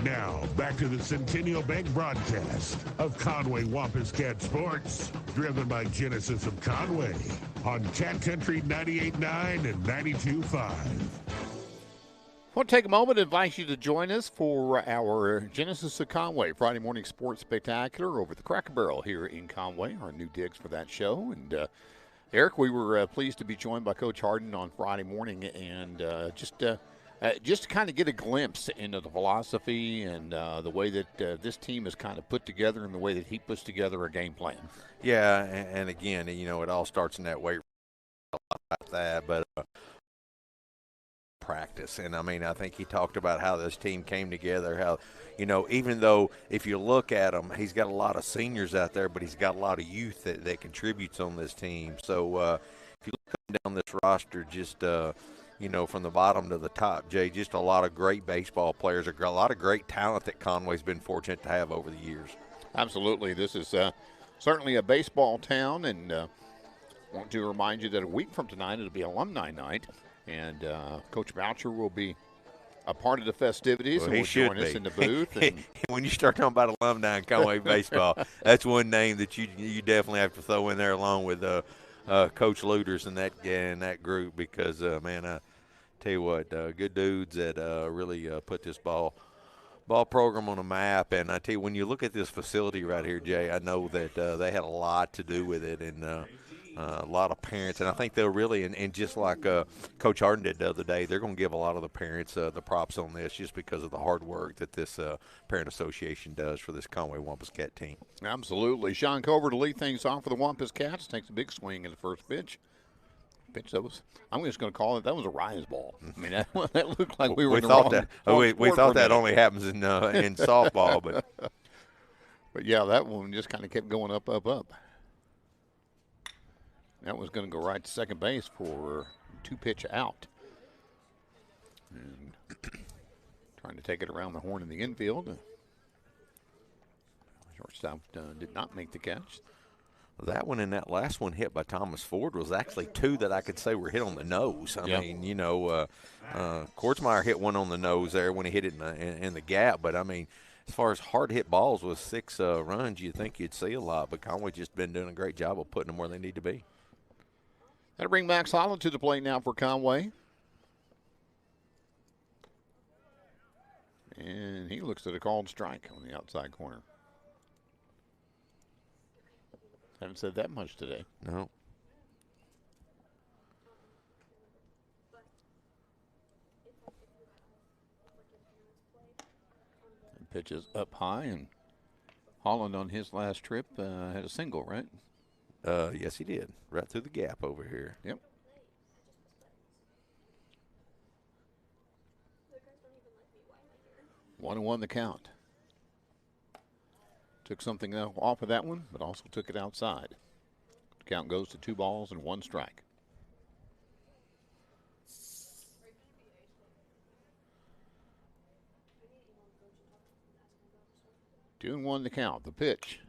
Now, back to the Centennial Bank broadcast of Conway Wampus Cat Sports, driven by Genesis of Conway on Cat Country 98.9 and 92.5. I want to take a moment to invite you to join us for our Genesis of Conway Friday morning sports spectacular over the Cracker Barrel here in Conway, our new digs for that show. And Eric, we were pleased to be joined by Coach Harden on Friday morning, and just to kind of get a glimpse into the philosophy and the way that this team is kind of put together and the way that he puts together a game plan. Yeah, and again, you know, it all starts in that weight about that, but practice. And I mean, I think he talked about how this team came together, how, you know, even though if you look at him, he's got a lot of seniors out there, but he's got a lot of youth that contributes on this team. So if you look down this roster, just you know, from the bottom to the top, Jay, just a lot of great baseball players, a lot of great talent that Conway's been fortunate to have over the years. Absolutely. This is certainly a baseball town, and I want to remind you that a week from tonight it'll be alumni night, and Coach Boucher will be a part of the festivities, well, and will join us in the booth. And when you start talking about alumni in Conway baseball, that's one name that you definitely have to throw in there along with Coach Luders and that group, because man, I tell you what, good dudes that really put this ball program on a map. And I tell you, when you look at this facility right here, Jay, I know that they had a lot to do with it, and a lot of parents, and I think they'll really, and just like Coach Harden did the other day, they're going to give a lot of the parents the props on this, just because of the hard work that this parent association does for this Conway Wampus Cat team. absolutely. Sean Cover to lead things off for the Wampus Cats. Takes a big swing in the first pitch. That was, I'm just going to call it, that was a rise ball. I mean, that looked like we were in the thought wrong we thought that only happens in softball, but yeah, that one just kind of kept going up. That was going to go right to second base for 2-pitch out. And trying to take it around the horn in the infield. Shortstop did not make the catch. That one and that last one hit by Thomas Ford was actually 2 that I could say were hit on the nose. I mean, you know, Kortzmeyer hit one on the nose there when he hit it in the gap. But, I mean, as far as hard-hit balls with 6 runs, you'd think you'd see a lot. But Conway's just been doing a great job of putting them where they need to be. That'll bring Max Holland to the plate now for Conway. And he looks at a called strike on the outside corner. Haven't said that much today. No. And pitches up high, and Holland on his last trip had a single, right? Yes, he did. Right through the gap over here. Yep. One and one the count. Took something off of that one, but also took it outside. The count goes to 2 balls and 1 strike. Two and 1 the count. The pitch.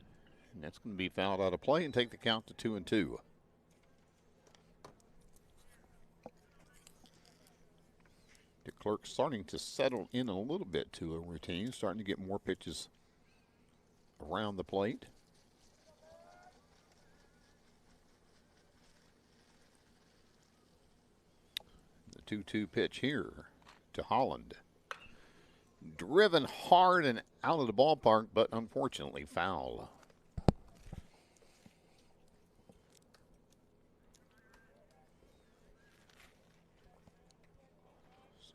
And that's going to be fouled out of play and take the count to 2-2. The clerk's starting to settle in a little bit to a routine, starting to get more pitches around the plate. The 2-2 pitch here to Holland. Driven hard and out of the ballpark, but unfortunately foul.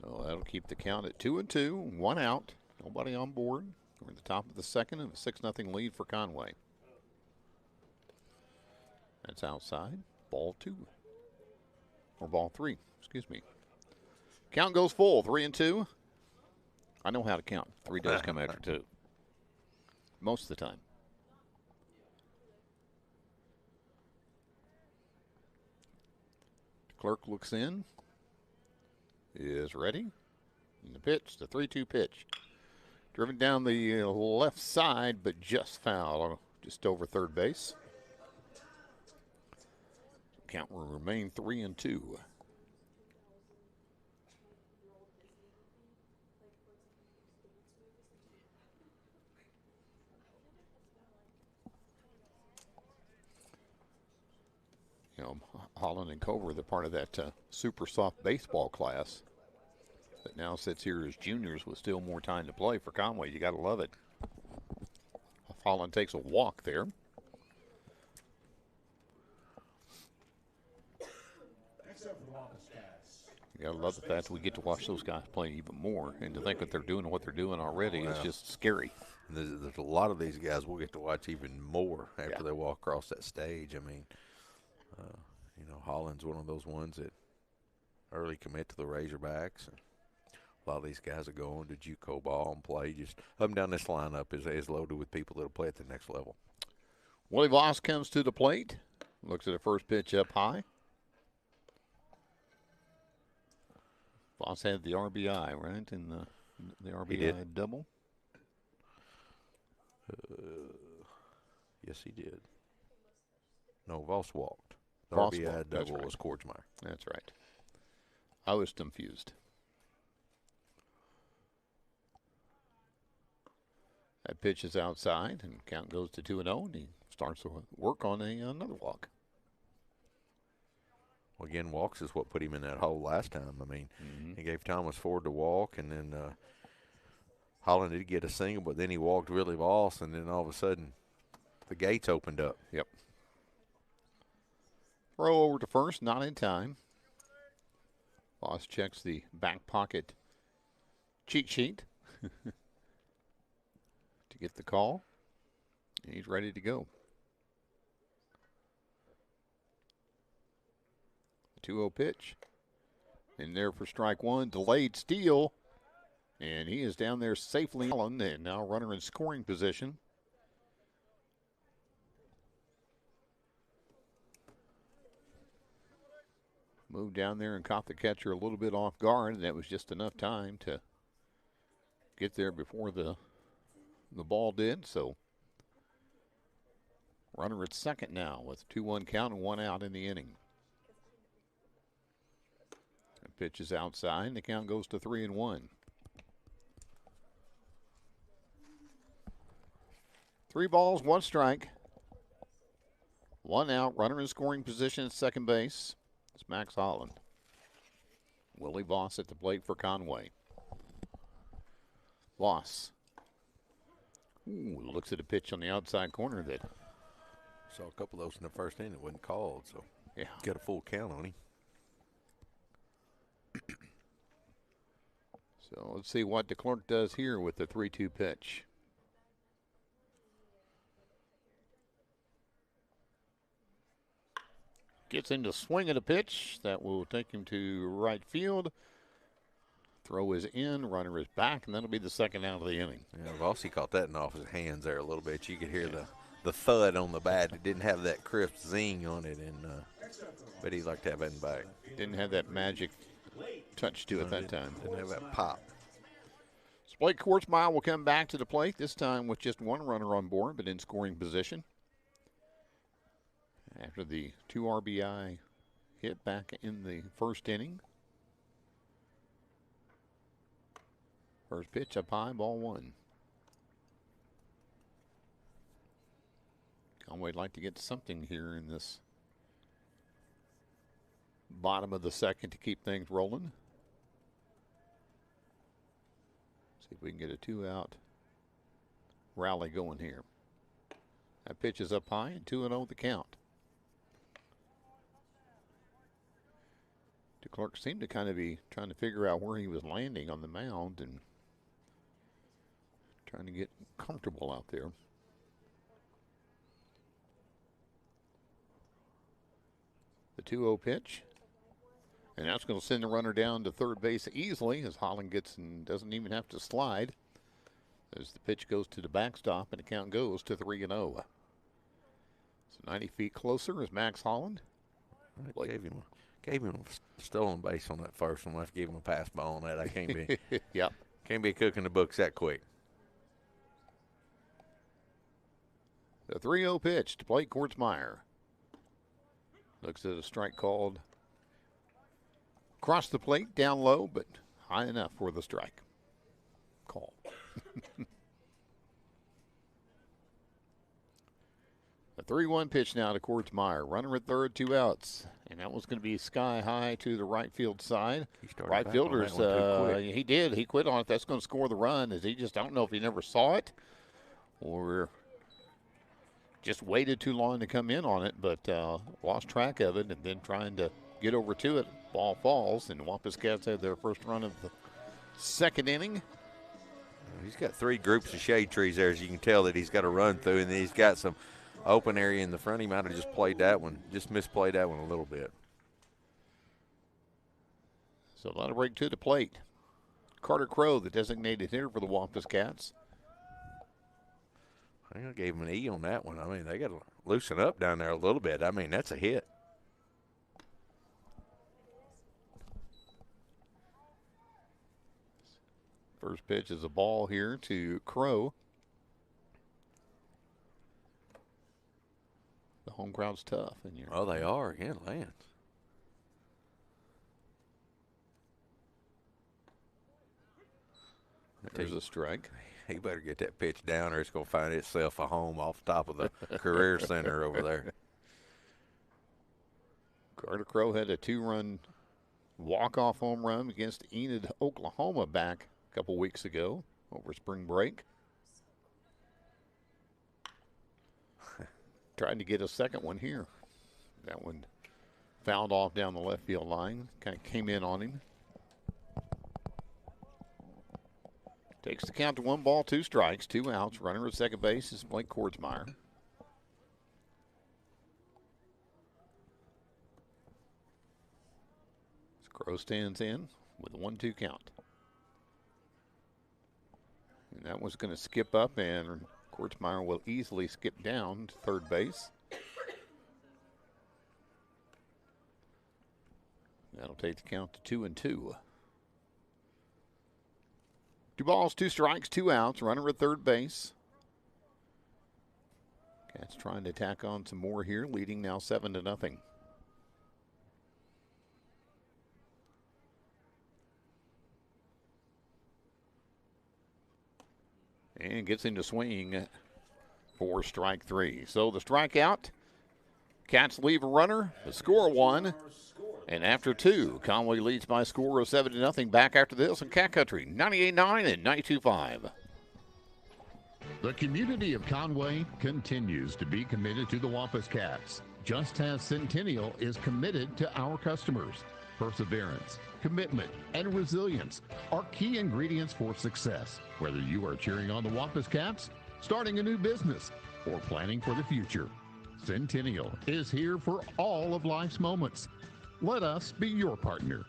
So that'll keep the count at 2-2, 1 out, nobody on board. We're at the top of the second and a 6-0 lead for Conway. That's outside, ball 2. or ball 3, excuse me. Count goes full, 3-2. I know how to count. 3 does come after 2. Most of the time. Clerk looks in. Is ready. And the pitch, the 3-2 pitch. Driven down the left side, but just foul, just over third base. Count will remain 3-2. You know, Holland and Cover, they're part of that super soft baseball class that now sits here as juniors with still more time to play for Conway. You got to love it. Holland takes a walk there. You got to love the fact that we get to watch those guys play even more, and to think that they're doing what they're doing already is just scary. There's a lot of these guys we'll get to watch even more after they walk across that stage. I mean, you know, Holland's one of those ones that early commit to the Razorbacks. And a lot of these guys are going to JUCO ball and play. Just up and down this lineup is loaded with people that'll play at the next level. Willie Voss comes to the plate, looks at the first pitch up high. Voss had the RBI, right, in the RBI double? Yes, he did. No, Voss walked. The Voss RBI walked, double right. was Korchmeyer. That's right. I was confused. That pitch is outside, and count goes to 2-0, and he starts to work on another walk. Well, again, walks is what put him in that hole last time. I mean, he gave Thomas Ford to walk, and then Holland did get a single, but then he walked Willie Voss, and then all of a sudden the gates opened up. Yep. Throw over to first, not in time. Voss checks the back pocket cheat sheet to get the call, and he's ready to go. 2-0 pitch. In there for strike one. Delayed steal. And he is down there safely. And now runner in scoring position. Moved down there and caught the catcher a little bit off guard. And that was just enough time to get there before the ball did. So runner at second now with 2-1 count and 1 out in the inning. Pitch is outside, and the count goes to 3-1. 3 balls, 1 strike. 1 out, runner in scoring position at second base. It's Max Holland. Willie Voss at the plate for Conway. Voss. Ooh, looks at a pitch on the outside corner that. Saw a couple of those in the first inning that wasn't called, so yeah, got a full count on him. So let's see what DeClerc does here with the 3-2 pitch. Gets into swing at a pitch that will take him to right field. Throw is in, runner is back, and that'll be the second out of the inning. Yeah, Vossi caught that off his hands there a little bit. You could hear the thud on the bat. It didn't have that crisp zing on it, and but he'd like to have that back. Didn't have that magic touch to it that time. Didn't have that pop. Blake Korchmeyer will come back to the plate, this time with just 1 runner on board, but in scoring position. After the 2 RBI hit back in the first inning. First pitch up high, ball 1. Conway'd like to get something here in this bottom of the second to keep things rolling. See if we can get a 2-out rally going here. That pitch is up high and 2-0 the count. DeClerc seemed to kind of be trying to figure out where he was landing on the mound and trying to get comfortable out there. The 2-0 pitch. And that's going to send the runner down to third base easily as Holland gets and doesn't even have to slide. As the pitch goes to the backstop and the count goes to 3-0. So 90 feet closer is Max Holland. Gave him a stolen base on that first one. I have to give him a pass ball on that. I can't be. Yep. Can't be cooking the books that quick. The 3-0 pitch to Blake Kortzmeyer. Looks at a strike called across the plate, down low, but high enough for the strike. Call. A 3-1 pitch now to Kortzmeyer. Runner at third, 2 outs. And that was going to be sky high to the right field side. Right fielders, he did. He quit on it. That's going to score the run. As he just, I don't know if he never saw it or just waited too long to come in on it, but lost track of it and then trying to get over to it. Ball falls, and the Wampus Cats had their first run of the second inning. He's got 3 groups of shade trees there, as you can tell that he's got to run through, and then he's got some open area in the front. He might have just played that one, just misplayed that one a little bit. So a lot of break to the plate. Carter Crow, the designated hitter for the Wampus Cats. I think I gave him an E on that one. I mean, they got to loosen up down there a little bit. I mean, that's a hit. First pitch is a ball here to Crow. The home crowd's tough. Oh, they are again, Lance. There's a strike. He better get that pitch down or it's going to find itself a home off the top of the career center over there. Carter Crow had a 2-run walk-off home run against Enid, Oklahoma back a couple weeks ago over spring break. Trying to get a second one here. That one fouled off down the left field line. Kind of came in on him. Takes the count to 1 ball, 2 strikes, 2 outs. Runner at second base is Blake Kortzmeyer. Crow stands in with a 1-2 count. And that was going to skip up, and Kortzmeyer will easily skip down to third base. That'll take the count to 2-2. 2 balls, 2 strikes, 2 outs. Runner at third base. Cats trying to tack on some more here, leading now 7-0. And gets into swing for strike 3. So the strikeout, Cats leave a runner, the score 1. And after 2, Conway leads by a score of 7-0. Back after this in Cat Country, 98.9 and 92.5. The community of Conway continues to be committed to the Wampus Cats, just as Centennial is committed to our customers. Perseverance, commitment, and resilience are key ingredients for success. Whether you are cheering on the Wampus Cats, starting a new business, or planning for the future, Centennial is here for all of life's moments. Let us be your partner.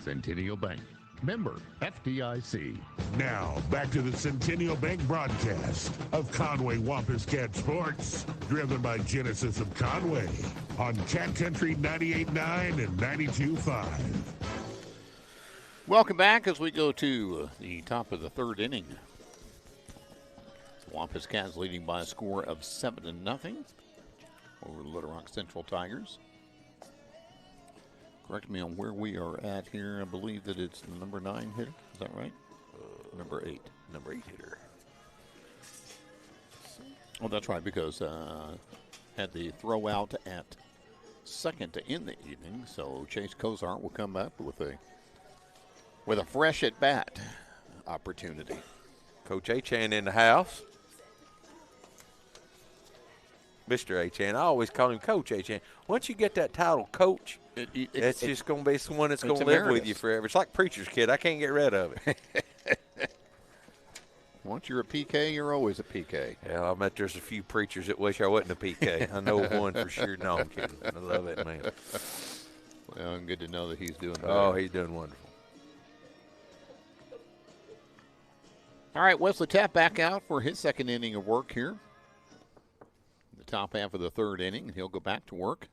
Centennial Bank, member FDIC. Now, back to the Centennial Bank broadcast of Conway Wampus Cat Sports, driven by Genesis of Conway on Cat Country 98.9 and 92.5. Welcome back as we go to the top of the third inning. Wampus Cats leading by a score of 7-0 over the Little Rock Central Tigers. Correct me on where we are at here. I believe that it's the number 9 hitter. Is that right? Number 8 hitter. Oh, that's right, because had the throw out at second to end the evening. So Chase Cozart will come up with a fresh at bat opportunity. Coach Achan in the house. Mr. Achan. I always call him Coach Achan. Once you get that title, Coach, it's just going to be someone that's going to live with you forever. It's like Preacher's Kid. I can't get rid of it. Once you're a PK, you're always a PK. Yeah, I bet there's a few preachers that wish I wasn't a PK. I know one for sure. No, I'm kidding. I love that man. Well, good to know that he's doing better. Oh, he's doing wonderful. All right, Wesley Tapp back out for his second inning of work here. The top half of the third inning, and he'll go back to work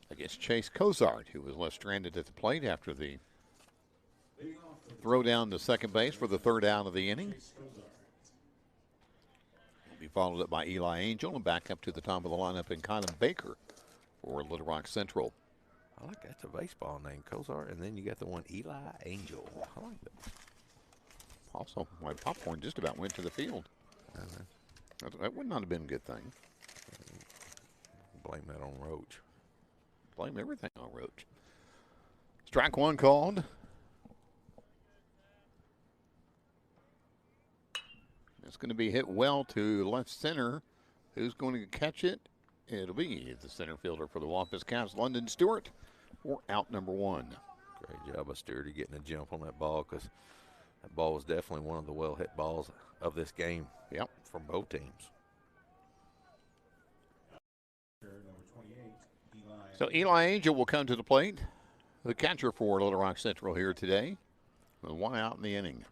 against Chase Cozart, who was left stranded at the plate after the throw down to second base for the third out of the inning. He'll be followed up by Eli Angel, and back up to the top of the lineup in Conan Baker for Little Rock Central. I like that's a baseball name, Cozart, and then you got the one Eli Angel. I like that. Also, my popcorn just about went to the field. That would not have been a good thing. Blame that on Roach. Blame everything on Roach. Strike one called. It's going to be hit well to left center. Who's going to catch it? It'll be the center fielder for the Wampus Cats, London Stewart, for out number one. Great job of Stewart getting a jump on that ball, because that ball was definitely one of the well-hit balls of this game. Yep. From both teams. So Eli Angel will come to the plate, the catcher for Little Rock Central here today, with one out in the inning.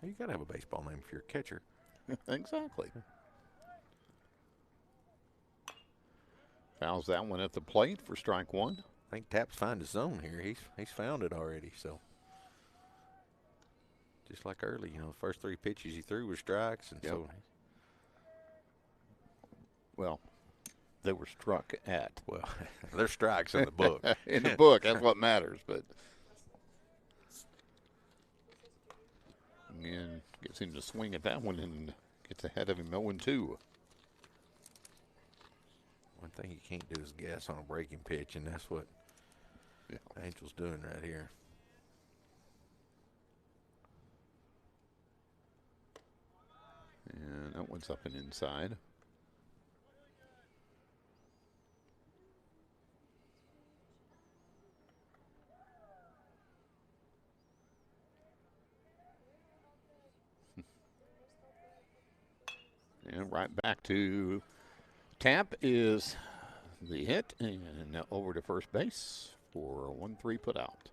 You got to have a baseball name for your catcher. Exactly. Fouls that one at the plate for strike one. I think Tapp's found his zone here. He's found it already. So just like early, the first three pitches he threw were strikes, and so. Well, they were struck at. Well, they're strikes in the book. In the book, that's what matters. But again, gets him to swing at that one and gets ahead of him 0-2. One thing you can't do is guess on a breaking pitch, and that's what Angel's doing right here. And that one's up and inside. And right back to Tapp is the hit, and now over to first base for a 1-3 put out.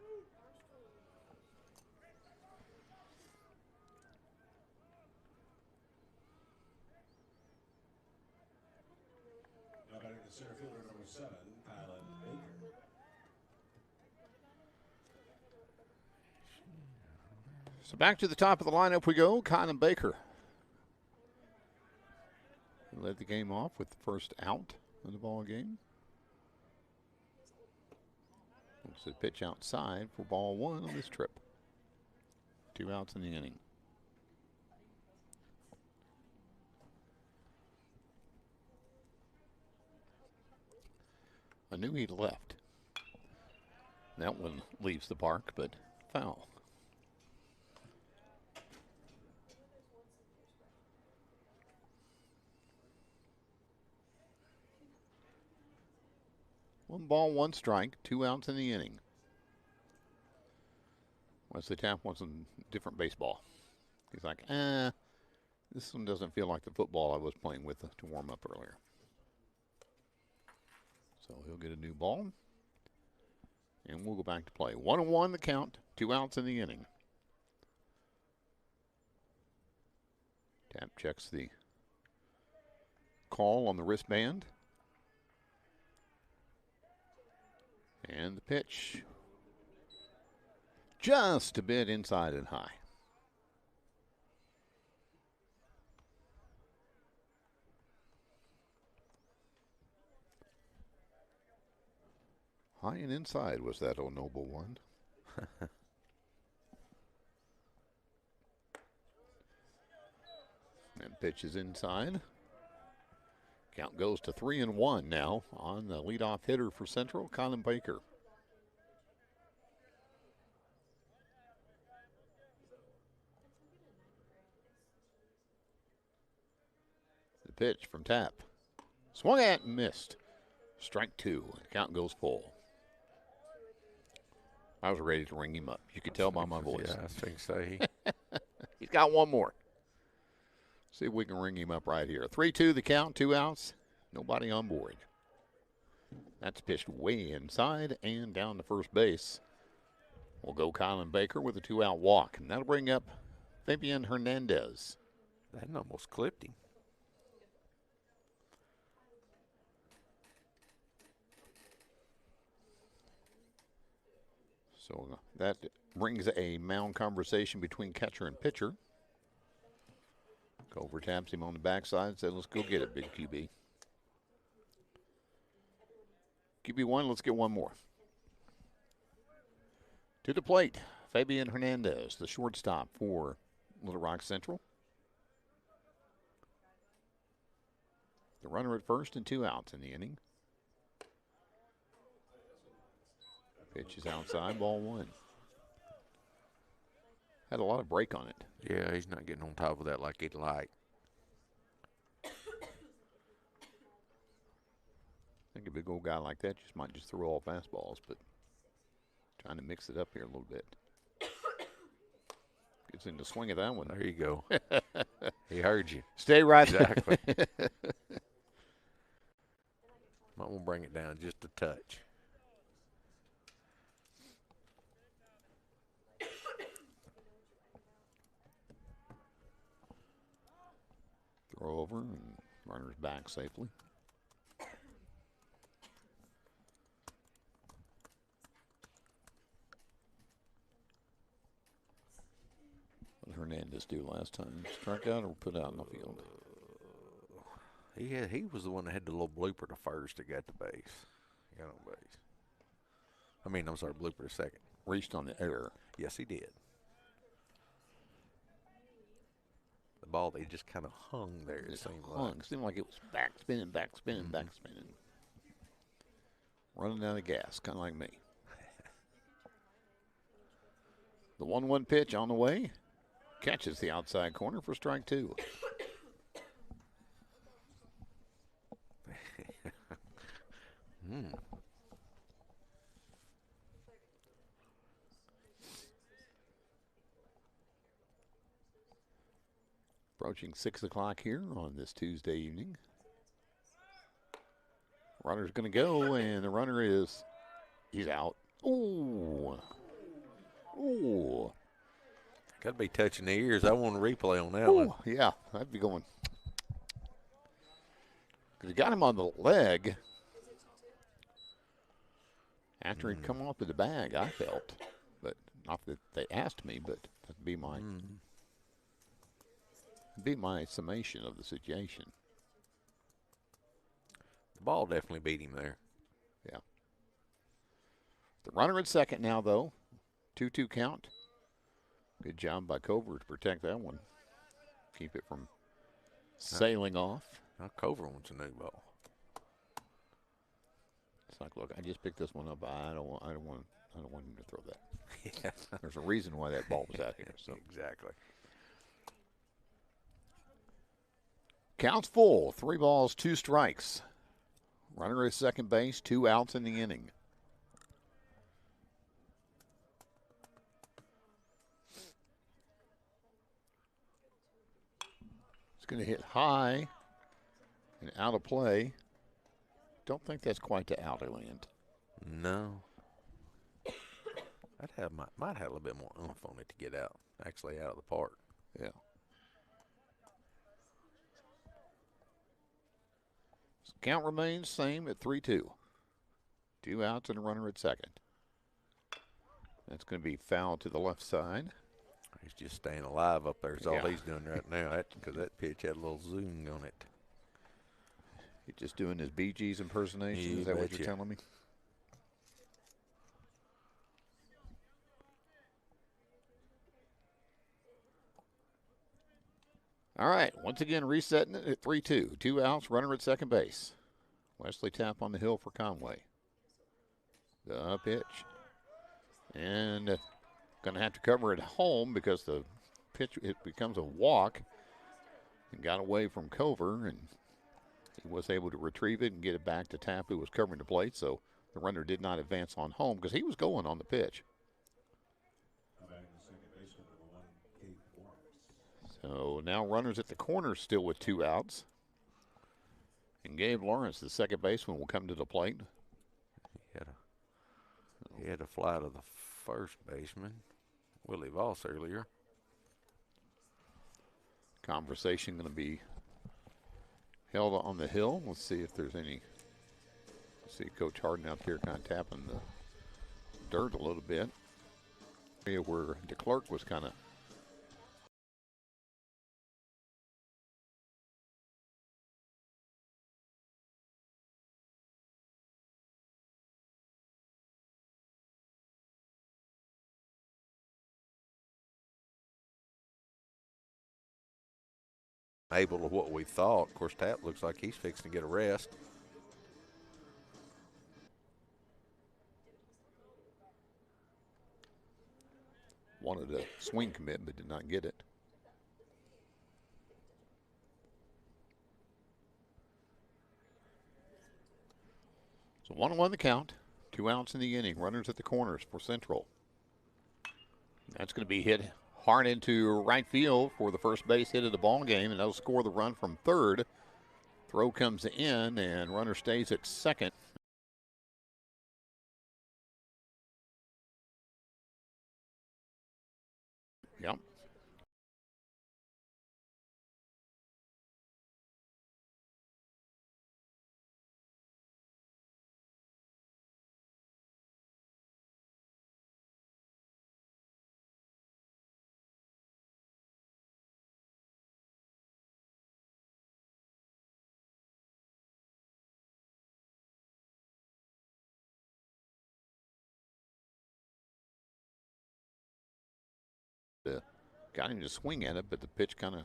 Now batting the center fielder, number 7, Alan Baker. So back to the top of the lineup we go. Conan Baker led the game off with the first out of the ball game. Looks a pitch outside for ball one on this trip. 2 outs in the inning. I knew he'd left. That one leaves the park, but foul. One ball, one strike, 2 outs in the inning. Wesley Tapp wants a different baseball. He's like, this one doesn't feel like the football I was playing with to warm up earlier. So he'll get a new ball. And we'll go back to play. 1-1 the count, 2 outs in the inning. Tapp checks the call on the wristband. And the pitch, just a bit inside and high. High and inside was that oh noble one. And pitch is inside. Count goes to 3-1 now on the leadoff hitter for Central, Conan Baker. The pitch from Tapp. Swung at and missed. Strike 2. Count goes full. I was ready to ring him up. You could tell by my voice. Yeah, I think so. He's got one more. See if we can ring him up right here. 3-2 the count, 2 outs. Nobody on board. That's pitched way inside and down to first base. Will go Kylan Baker with a 2-out walk, and that'll bring up Fabian Hernandez. That almost clipped him. So that brings a mound conversation between catcher and pitcher. Cover taps him on the backside, said, let's go get it, big QB. QB1, let's get one more. To the plate, Fabian Hernandez, the shortstop for Little Rock Central. The runner at first and 2 outs in the inning. Pitch is outside, ball 1. Had a lot of break on it. Yeah, he's not getting on top of that like he'd like. I think a big old guy like that might just throw all fastballs, but trying to mix it up here a little bit. Gets in the swing of that one. There you go. He heard you. Stay right exactly. Might want to bring it down just a touch. Throw over and runner's back safely. What did Hernandez do last time? Struck out or put out in the field? He was the one that had the little blooper to first that got the base. Got on base. I'm sorry, blooper to second. Reached on the air. Yes, he did. The ball, they just kind of hung there, it seemed like. It seemed like it was back spinning, back spinning, back spinning. Running out of gas, kind of like me. The 1-1 pitch on the way. Catches the outside corner for strike 2. Approaching 6 o'clock here on this Tuesday evening. Runner's going to go, and the runner he's out. Ooh. Ooh. Got to be touching the ears. I want a replay on that one. Yeah, I'd be going. Because he got him on the leg after he'd come off of the bag, I felt. But not that they asked me, but that'd be my summation of the situation. The ball definitely beat him there. Yeah. The runner at second now, though. 2-2 count. Good job by Cover to protect that one. Keep it from sailing off. Now Cover wants a new ball. It's like, look, I just picked this one up. I don't want him to throw that. Yeah. There's a reason why that ball was out here. So exactly. Count's full. 3 balls, 2 strikes. Runner at second base, 2 outs in the inning. It's going to hit high and out of play. Don't think that's quite to out of land. No. Might have a little bit more oomph on it to get out. Actually out of the park. Yeah. Count remains same at 3-2. 2 outs and a runner at second. That's going to be foul to the left side. He's just staying alive up there is all Yeah. he's doing right now. Because that pitch had a little zoom on it. He's just doing his Bee Gees impersonation. You Is that what betcha. you're telling me? All right, once again resetting it at 3-2. 2 outs, runner at second base. Wesley Tapp on the hill for Conway. The pitch. And going to have to cover it home because the pitch, it becomes a walk. And got away from Cover, and he was able to retrieve it and get it back to Tapp, who was covering the plate. So the runner did not advance on home because he was going on the pitch. So now runners at the corner still with 2 outs. And Gabe Lawrence, the second baseman, will come to the plate. He had a fly to the first baseman, Willie Voss, earlier. Conversation going to be held on the hill. Let's see if there's any. See Coach Harden out there kind of tapping the dirt a little bit. Area where DeClerc was kind of able to what we thought. Of course, Tapp looks like he's fixing to get a rest. wanted a swing commit but did not get it. So 1-1 the count. 2 outs in the inning. Runners at the corners for Central. That's going to be hit hard into right field for the first base hit of the ball game, and that'll score the run from third. Throw comes in, and runner stays at second. Yep. Got him to swing at it, but the pitch kind of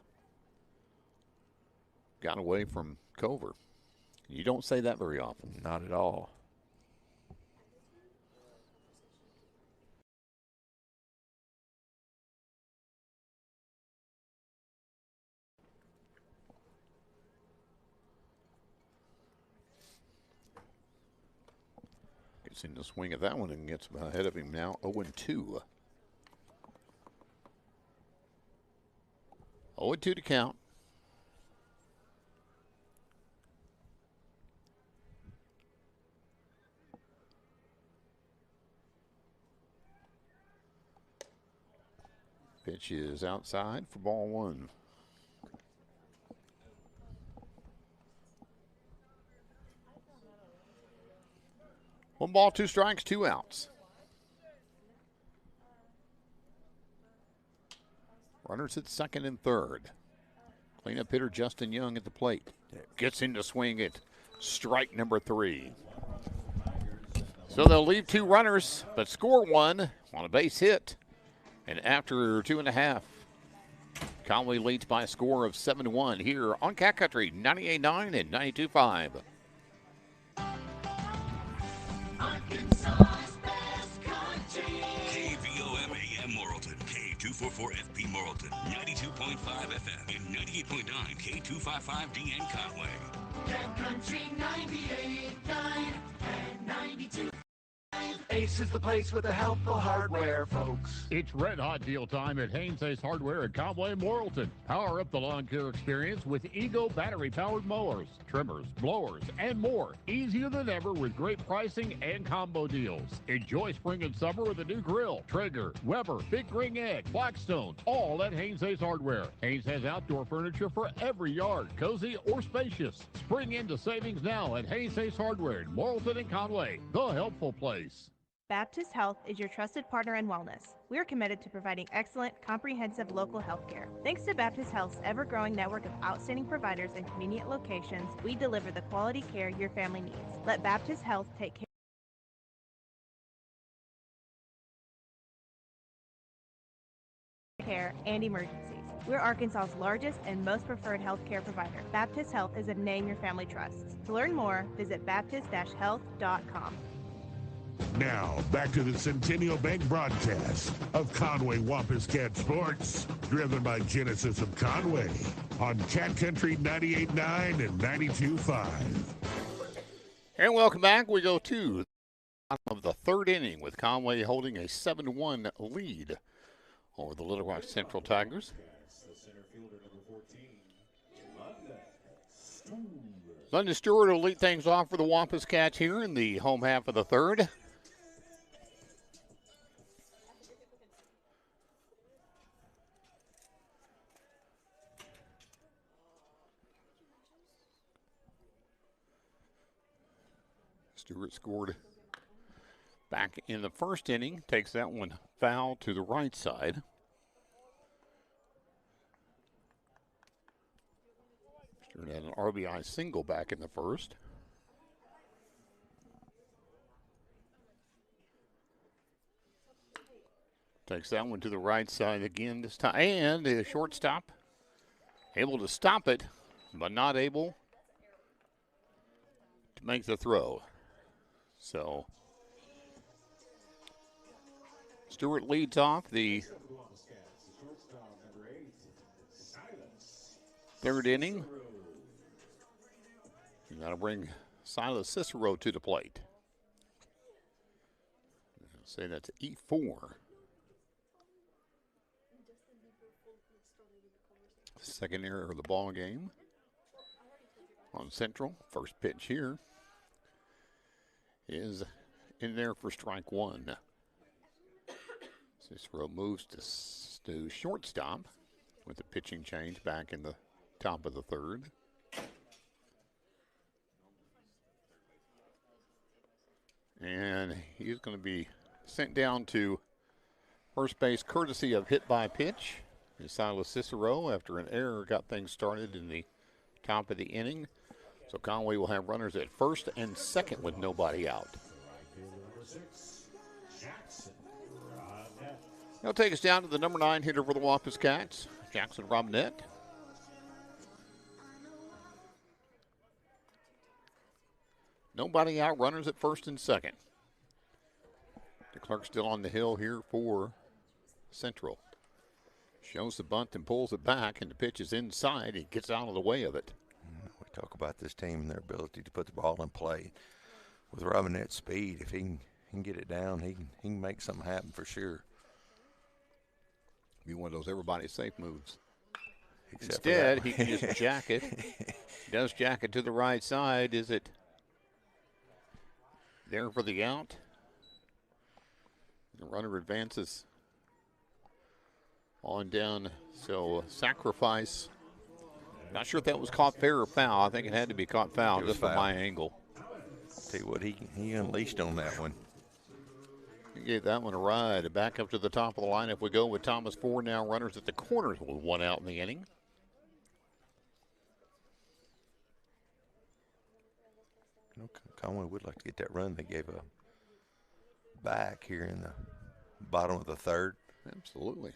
got away from Cover. You don't say that very often. Not at all. Gets in the swing of that one and gets ahead of him now. 0-2. 0-2 to count. Pitch is outside for ball one. One ball, 2 strikes, 2 outs. Runners at second and third. Cleanup hitter Justin Young at the plate. Gets in to swing at strike number 3. So they'll leave 2 runners, but score 1 on a base hit. And after 2.5, Conway leads by a score of 7-1 here on Cat Country 98.9 and 92.5. KVOM-AM Morrilton, K244FP Morrilton, 92.5 FM and 98.9 K255DN Conway. Cat Country 98.9 and 92. Ace is the place with the helpful hardware, folks. It's red hot deal time at Haynes Ace Hardware at Conway Morrilton. Power up the lawn care experience with Ego battery-powered mowers, trimmers, blowers, and more. Easier than ever with great pricing and combo deals. Enjoy spring and summer with a new grill, Traeger, Weber, Big Ring Egg, Blackstone, all at Haynes Ace Hardware. Haynes has outdoor furniture for every yard, cozy or spacious. Spring into savings now at Haynes Ace Hardware in Morrilton and Conway, the helpful place. Baptist Health is your trusted partner in wellness. We are committed to providing excellent, comprehensive local health care. Thanks to Baptist Health's ever-growing network of outstanding providers and convenient locations, we deliver the quality care your family needs. Let Baptist Health take care and emergencies. We're Arkansas's largest and most preferred healthcare provider. Baptist Health is a name your family trusts. To learn more, visit baptist-health.com. Now, back to the Centennial Bank broadcast of Conway Wampus Cat Sports, driven by Genesis of Conway on Cat Country 98.9 and 92.5. And welcome back. We go to the bottom of the third inning with Conway holding a 7-1 lead over the Little Rock Central Tigers. London Stewart will lead things off for the Wampus Cats here in the home half of the third. Stewart scored back in the first inning. Takes that one foul to the right side. Stewart had an RBI single back in the first. Takes that one to the right side again this time. And the shortstop able to stop it, but not able to make the throw. So Stewart leads off the third inning. You got to bring Silas Cicero to the plate. I'll say that's E4. Second error of the ball game on Central. First pitch here is in there for strike one. Cicero moves to shortstop with the pitching change back in the top of the third. And he's going to be sent down to first base courtesy of hit by pitch. Silas Cicero, after an error, got things started in the top of the inning. So Conway will have runners at first and second with nobody out. He'll take us down to the number 9 hitter for the Wampus Cats, Jackson Robinette. Nobody out, runners at first and second. DeClerc still on the hill here for Central. Shows the bunt and pulls it back, and the pitch is inside. He gets out of the way of it. We talk about this team and their ability to put the ball in play. With Robinette's speed, if he can get it down, he can make something happen for sure. Be one of those everybody safe moves. Except Instead, he can just jack it. He does jack it to the right side. Is it there for the out? The runner advances on down, so sacrifice. Not sure if that was caught fair or foul. I think it had to be caught foul just from my angle. Tell you what, he unleashed on that one. He gave that one a ride. Back up to the top of the lineup we go with Thomas Ford now, runners at the corners with one out in the inning. You know, Conway would like to get that run they gave a back here in the bottom of the third. Absolutely.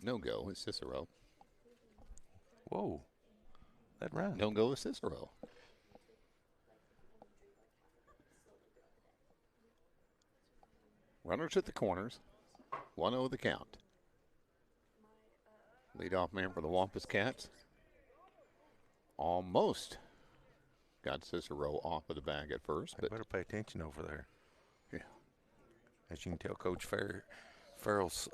No go with Cicero. Whoa, that run. Don't go with Cicero. Runners at the corners. 1-0 the count. Leadoff man for the Wampus Cats. Almost got Cicero off of the bag at first. But better pay attention over there. Yeah. As you can tell, Coach Farrell's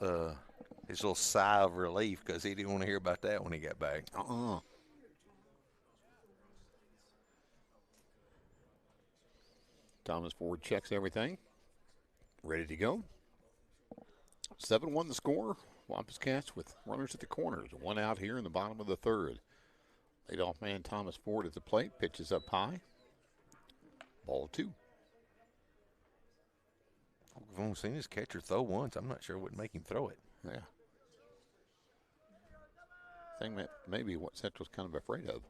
his little sigh of relief because he didn't want to hear about that when he got back. Thomas Ford checks everything. Ready to go. 7-1 the score. Wampus Cats with runners at the corners. One out here in the bottom of the third. Leadoff man Thomas Ford at the plate. Pitches up high. Ball 2. We've only seen his catcher throw once. I'm not sure what would make him throw it. Yeah. I think that maybe what Central's kind of afraid of.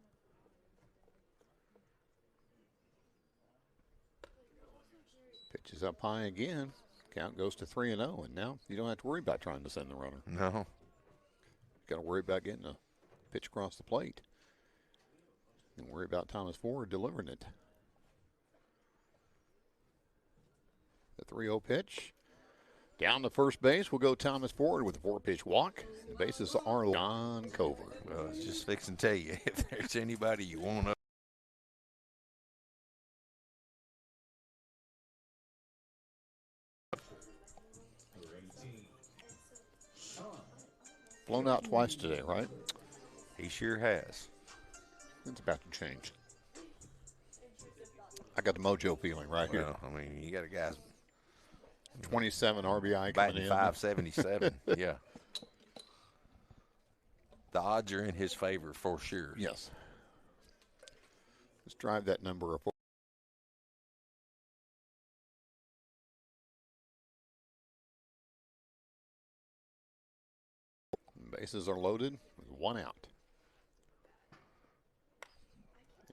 Pitches up high again. Count goes to 3-0, and now you don't have to worry about trying to send the runner. No. Got to worry about getting a pitch across the plate. And worry about Thomas Ford delivering it. The 3-0 pitch. Down to first base will go Thomas Ford with a 4-pitch walk. The bases are John Cover. Well, I was just fixing to tell you, if there's anybody you want to. Blown out twice today, right? He sure has. It's about to change. I got the mojo feeling right here. Well, I mean, you got a guy's 27 RBI coming batting in. 577. Yeah. the odds are in his favor for sure. Yes. Let's drive that number up. Bases are loaded with one out.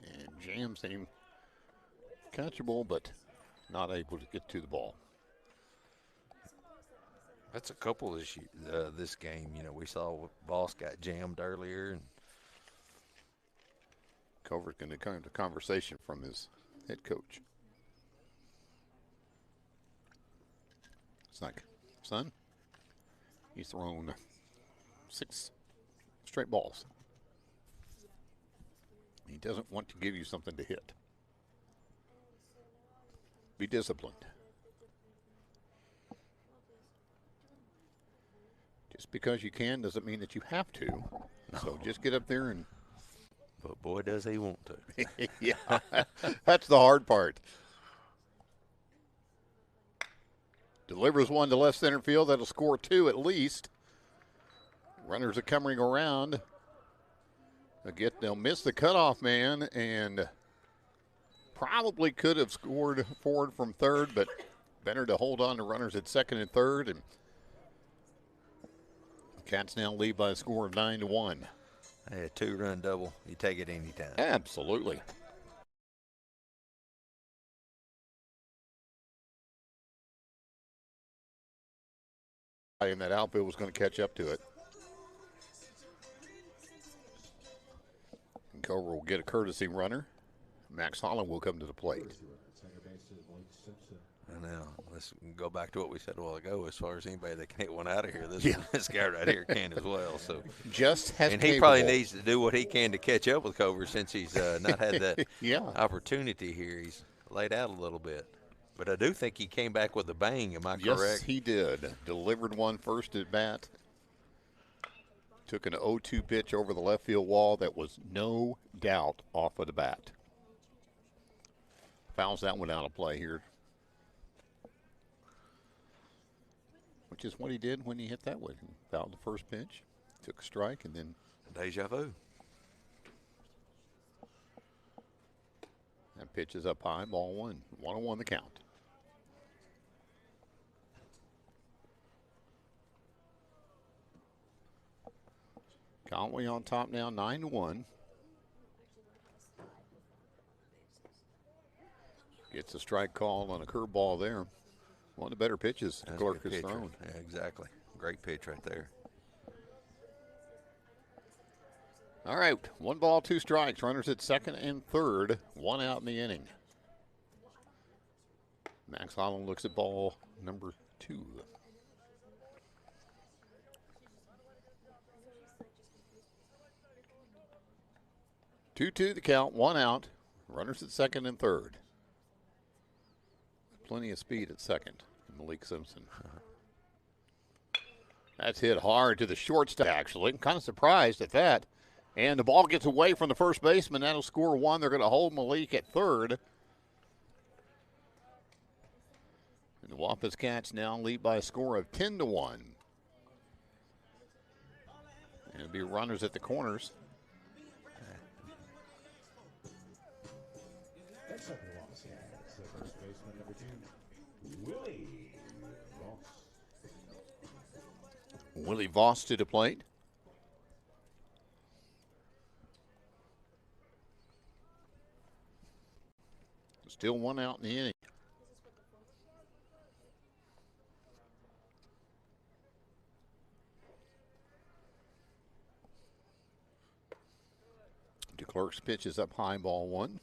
And Jam seemed catchable, but not able to get to the ball. That's a couple of issues this game. You know, we saw Boss got jammed earlier. And Cover's going to come to conversation from his head coach. It's like, son, he's thrown 6 straight balls. He doesn't want to give you something to hit. Be disciplined. Just because you can doesn't mean that you have to. No. So just get up there and. But boy, does he want to. Yeah, that's the hard part. Delivers one to left center field. That'll score 2 at least. Runners are coming around. They'll miss the cutoff man and probably could have scored forward from third, but better to hold on to runners at second and third. And Cats now lead by a score of 9-1. Hey, a 2-run double. You take it anytime. Absolutely. And that outfield was going to catch up to it. And Cobra will get a courtesy runner. Max Holland will come to the plate. I know. Let's go back to what we said a while ago. As far as anybody that can hit one out of here, this guy right here can as well. So just has and he probably needs to do what he can to catch up with Cobra since he's not had that opportunity here. He's laid out a little bit. But I do think he came back with a bang. Am I correct? Yes, he did. Delivered one first at bat. Took an 0-2 pitch over the left field wall that was no doubt off of the bat. Fouls that one out of play here. Which is what he did when he hit that one. He fouled the first pitch, took a strike, and then deja vu. That pitch is up high, ball 1. 1-1 the count. Conway on top now, 9-1. Gets a strike call on a curveball there. One of the better pitches Clark has thrown. Yeah, exactly. Great pitch right there. All right, 1 ball, 2 strikes. Runners at second and third. 1 out in the inning. Max Holland looks at ball number 2. Two the count, 1 out. Runners at second and third. Plenty of speed at second. Malik Simpson. That's hit hard to the shortstop, actually. I'm kind of surprised at that. And the ball gets away from the first baseman. That'll score 1. They're going to hold Malik at third. And the Wampus Cats now lead by a score of 10-1. And it'll be runners at the corners. Next up, the Wampus Cats, the first baseman, number 2, Willie Voss. Willie Voss to the plate. Still 1 out in the inning. DeClerc's pitch is up high, ball 1.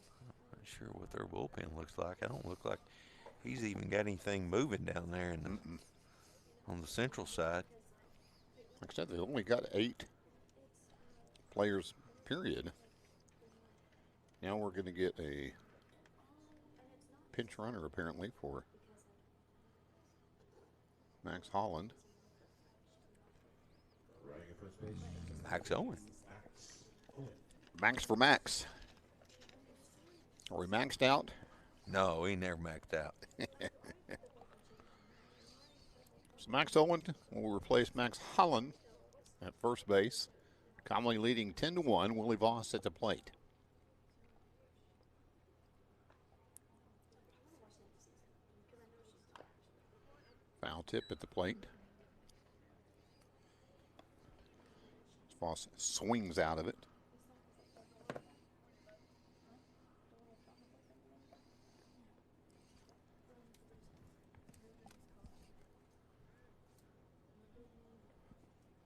Not sure what their bullpen looks like. I don't look like he's even got anything moving down there in the, on the central side. Like I said, they only got 8 players, period. Now we're going to get a pinch runner, apparently, for Max Holland. Max Owen. Max for Max. Are we maxed out? No, he never maxed out. So Max Owen will replace Max Holland at first base. Conway leading 10-1. Willie Voss at the plate. Foul tip at the plate. Voss swings out of it.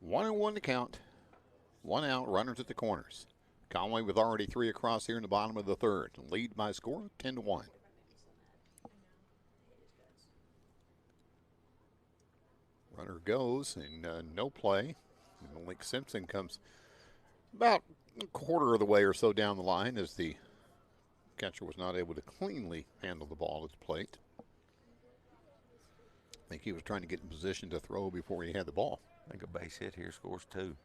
One and one to count. One out, runners at the corners. Conway with already 3 across here in the bottom of the third. Lead by score 10-1. Runner goes and no play. And Malik Simpson comes about a quarter of the way or so down the line as the catcher was not able to cleanly handle the ball at the plate. I think he was trying to get in position to throw before he had the ball. I think a base hit here scores 2.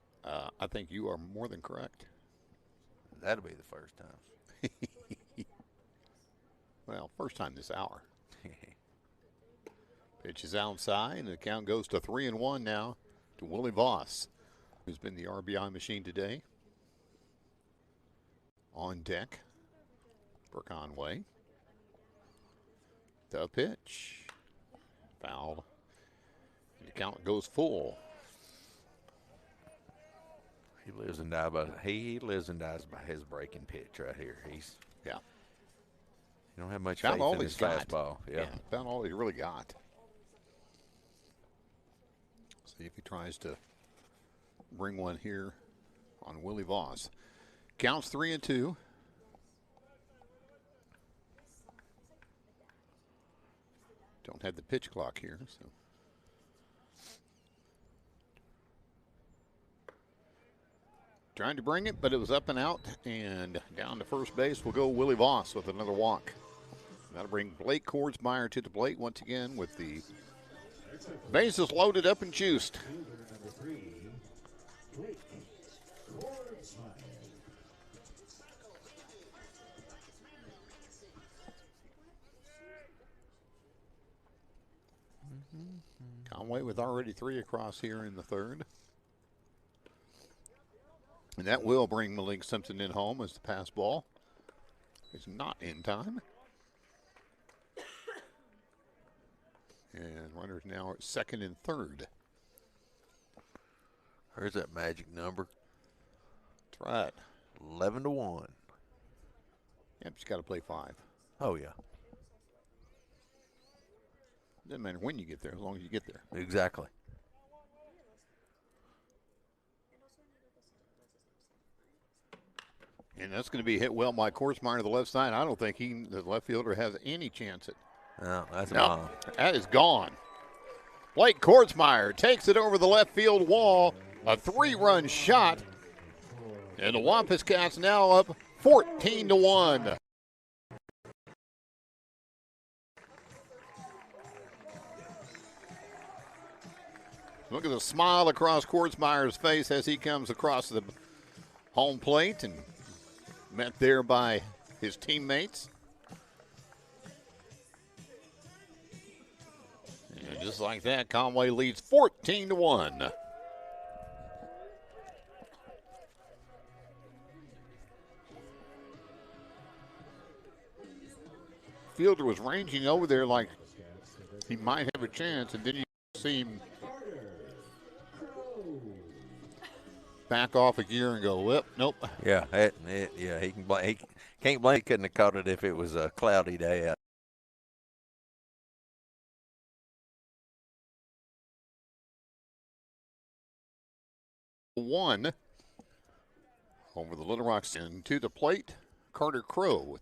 I think you are more than correct. That'll be the first time. Well, first time this hour. Pitch is outside, and the count goes to 3-1 now to Willie Voss, who's been the RBI machine today. On deck for Conway. The pitch. Fouled. And the count goes full. He lives and dies by his breaking pitch right here. He's You don't have much faith in his fastball. Yeah, about all he really got. See if he tries to bring one here on Willie Voss. Counts 3-2. Don't have the pitch clock here, so. Trying to bring it, but it was up and out, and down to first base will go Willie Voss with another walk. That'll bring Blake Kordsmeyer to the plate once again with the bases loaded up and juiced. Conway with already 3 across here in the third. And that will bring Malik Simpson in home as the pass ball is not in time. And runners now at second and third. There's that magic number. That's right. 11-1. Yep, just got to play 5. Oh, yeah. Doesn't matter when you get there, as long as you get there. Exactly. And that's going to be hit well by Kordsmeyer to the left side. I don't think the left fielder has any chance at. No, that's a No, bomb. that is gone. Blake Kordsmeyer takes it over the left field wall. A 3-run shot. And the Wampus Cats now up 14-1. Look at the smile across Kordsmeyer's face as he comes across the home plate and met there by his teammates. And just like that, Conway leads 14-1. Fielder was ranging over there like he might have a chance, and then you see him back off a gear and go, well, nope. Yeah, he can blame. He can't blame. He couldn't have caught it if it was a cloudy day out. One over the Little Rocks into the plate. Carter Crow with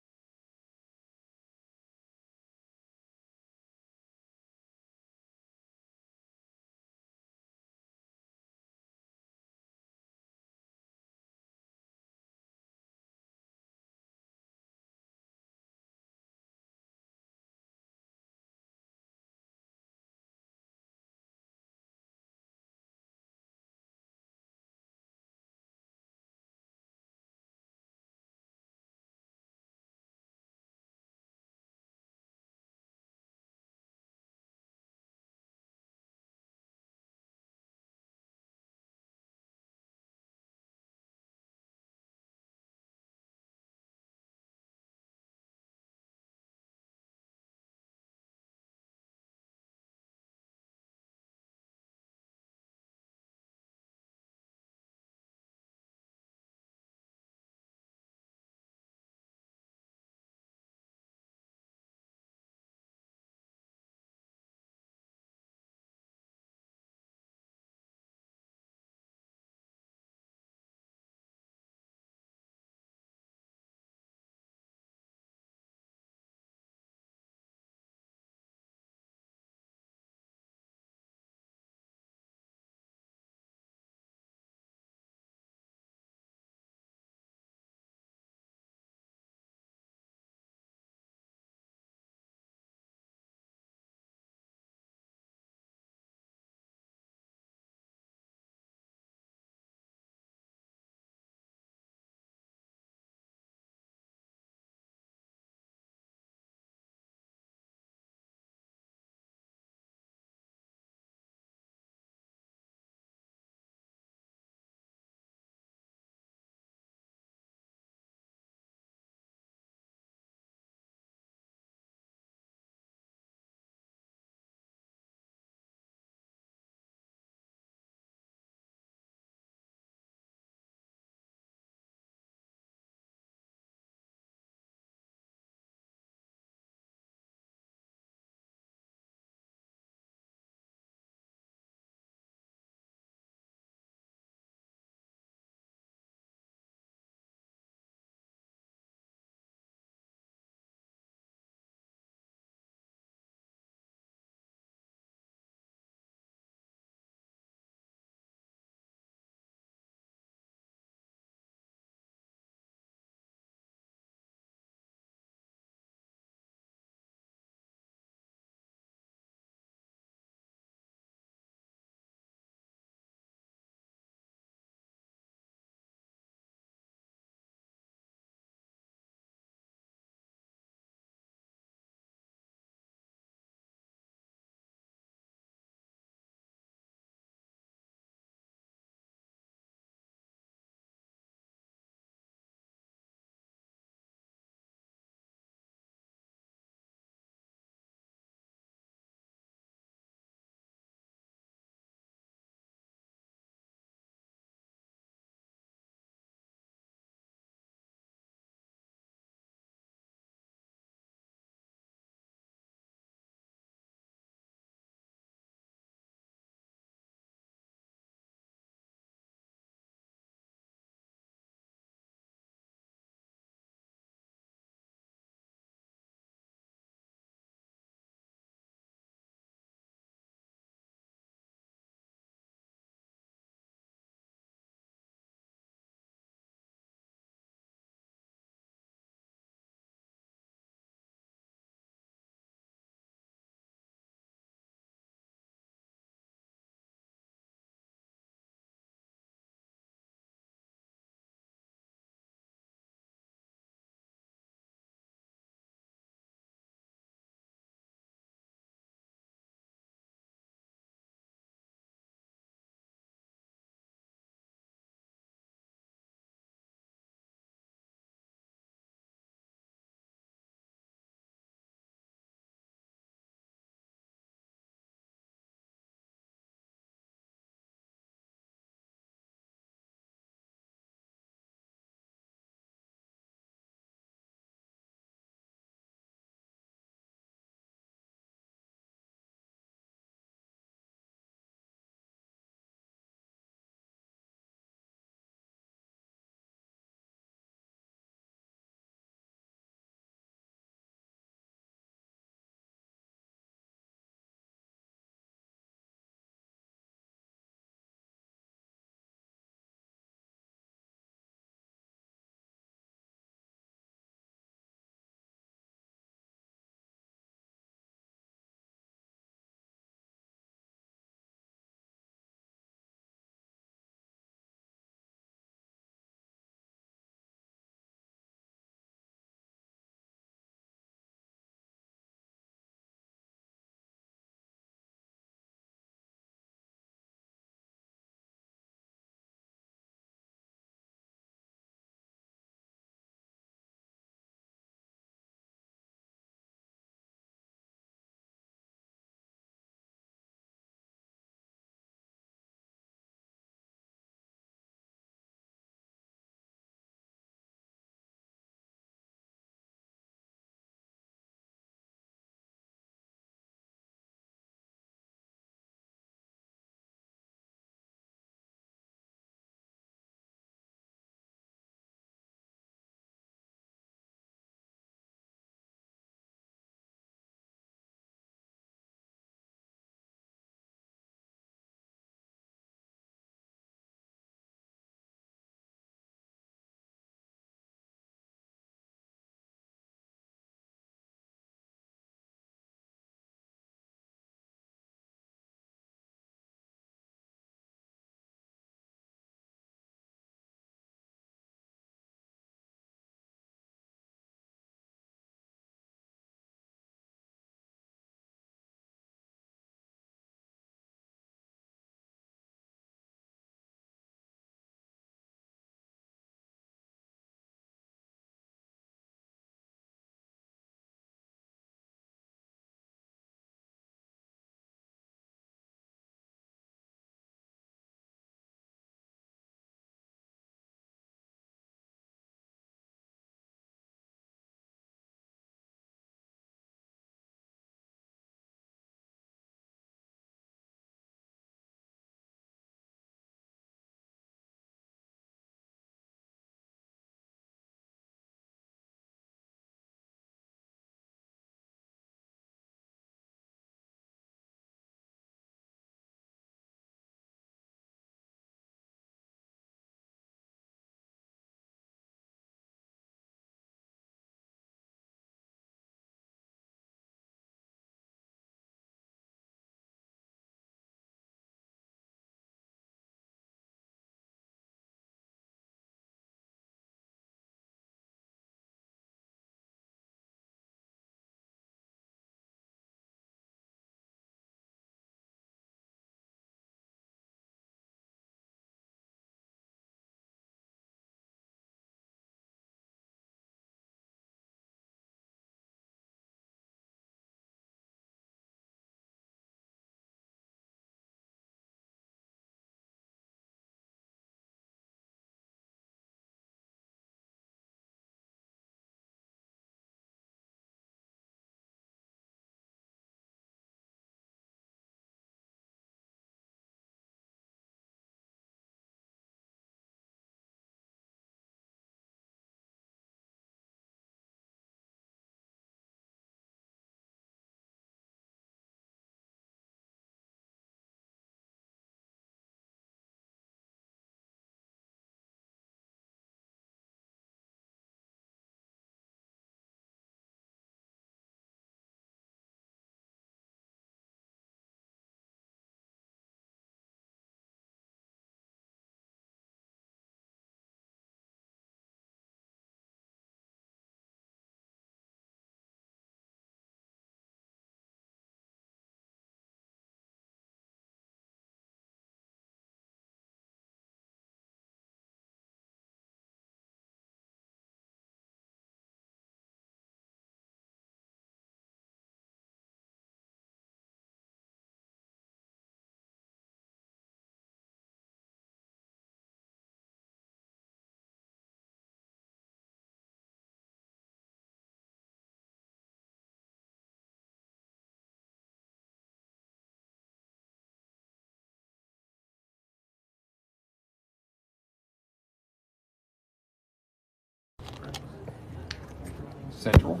Central.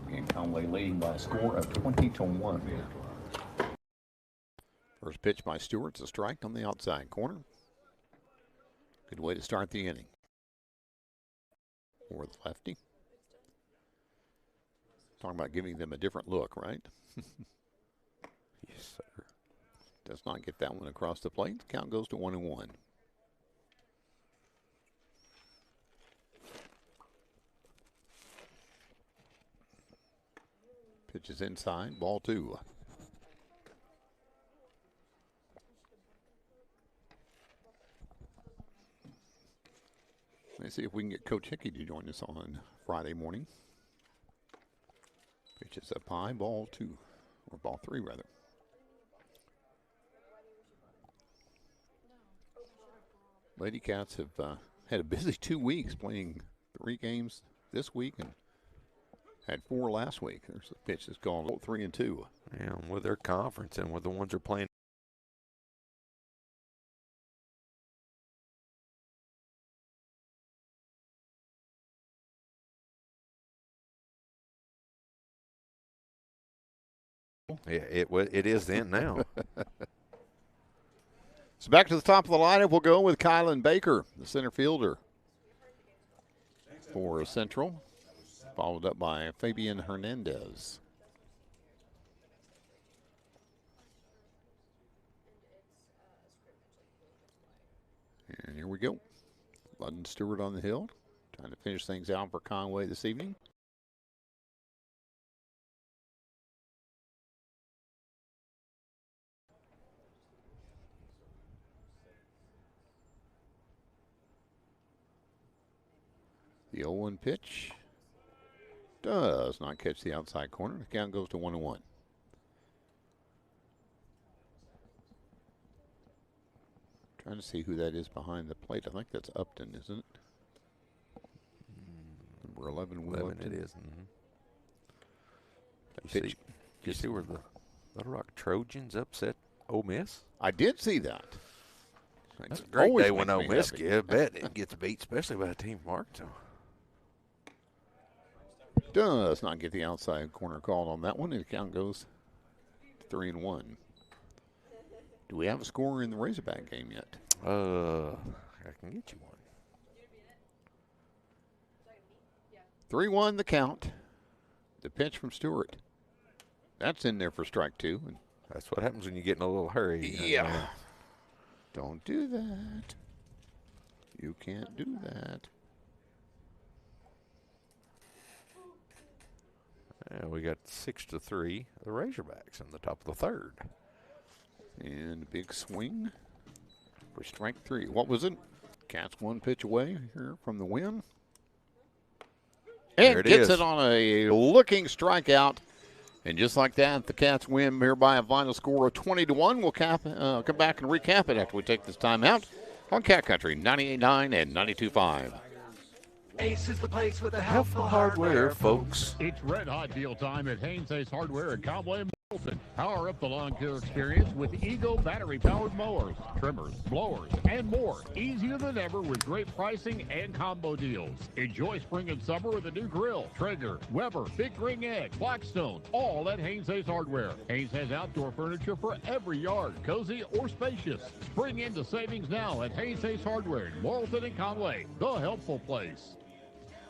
And Conway leading by a score of 20-1. First pitch by Stewart's a strike on the outside corner. Good way to start the inning. For the lefty. Talking about giving them a different look, right? Yes, sir. Does not get that one across the plate. The count goes to 1-1. Pitch is inside, ball 2. Let's see if we can get Coach Hickey to join us on Friday morning. Pitch is up high, ball 2, or ball 3 rather. Lady Cats have had a busy 2 weeks, playing 3 games this week and had 4 last week. There's a pitch that's gone 3-2. Yeah, with their conference and with the ones they're playing. Yeah, it is then now. So back to the top of the lineup, we'll go with Kylan Baker, the center fielder for Central, followed up by Fabian Hernandez. And here we go. Ludden Stewart on the hill, trying to finish things out for Conway this evening. The 0-1 pitch does not catch the outside corner. The count goes to 1-1. Trying to see who that is behind the plate. I think that's Upton, isn't it? Number 11, Will 11 Upton. it is. Mm-hmm. You see where the Little Rock Trojans upset Ole Miss? I did see that. That's a great Always day when makes Ole me Miss happy. it gets beat, especially by a team from Arkansas. Does not get the outside corner called on that one, and the count goes to 3-1. Do we have a score in the Razorback game yet? I can get you one. 3-1 the count. The pitch from Stewart. That's in there for strike 2. And that's what happens when you get in a little hurry. Yeah. Don't do that. You can't do that. Yeah, we got 6-3, the Razorbacks in the top of the third. And a big swing for strike 3. What was it? Cats 1 pitch away here from the win. And There gets is. it on a looking strikeout. And just like that, the Cats win here by a final score of 20-1. We'll come back and recap it after we take this time out on Cat Country 98.9 and 92.5. Ace is the place with the Helpful hardware, folks. It's red hot deal time at Haynes Ace Hardware at Conway and Milton. Power up the lawn care experience with Ego battery-powered mowers, trimmers, blowers, and more. Easier than ever with great pricing and combo deals. Enjoy spring and summer with a new grill, Traeger, Weber, Big Green Egg, Blackstone, all at Haynes Ace Hardware. Haynes has outdoor furniture for every yard, cozy or spacious. Spring into savings now at Haynes Ace Hardware in Morrilton and Conway, the helpful place.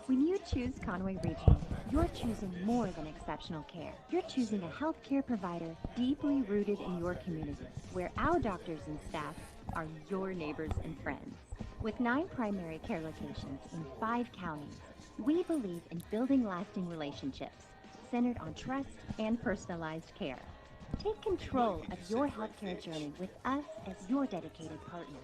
When you choose Conway Regional, you're choosing more than exceptional care. You're choosing a healthcare provider deeply rooted in your community, where our doctors and staff are your neighbors and friends. With 9 primary care locations in 5 counties, we believe in building lasting relationships centered on trust and personalized care. Take control of your healthcare journey with us as your dedicated partner.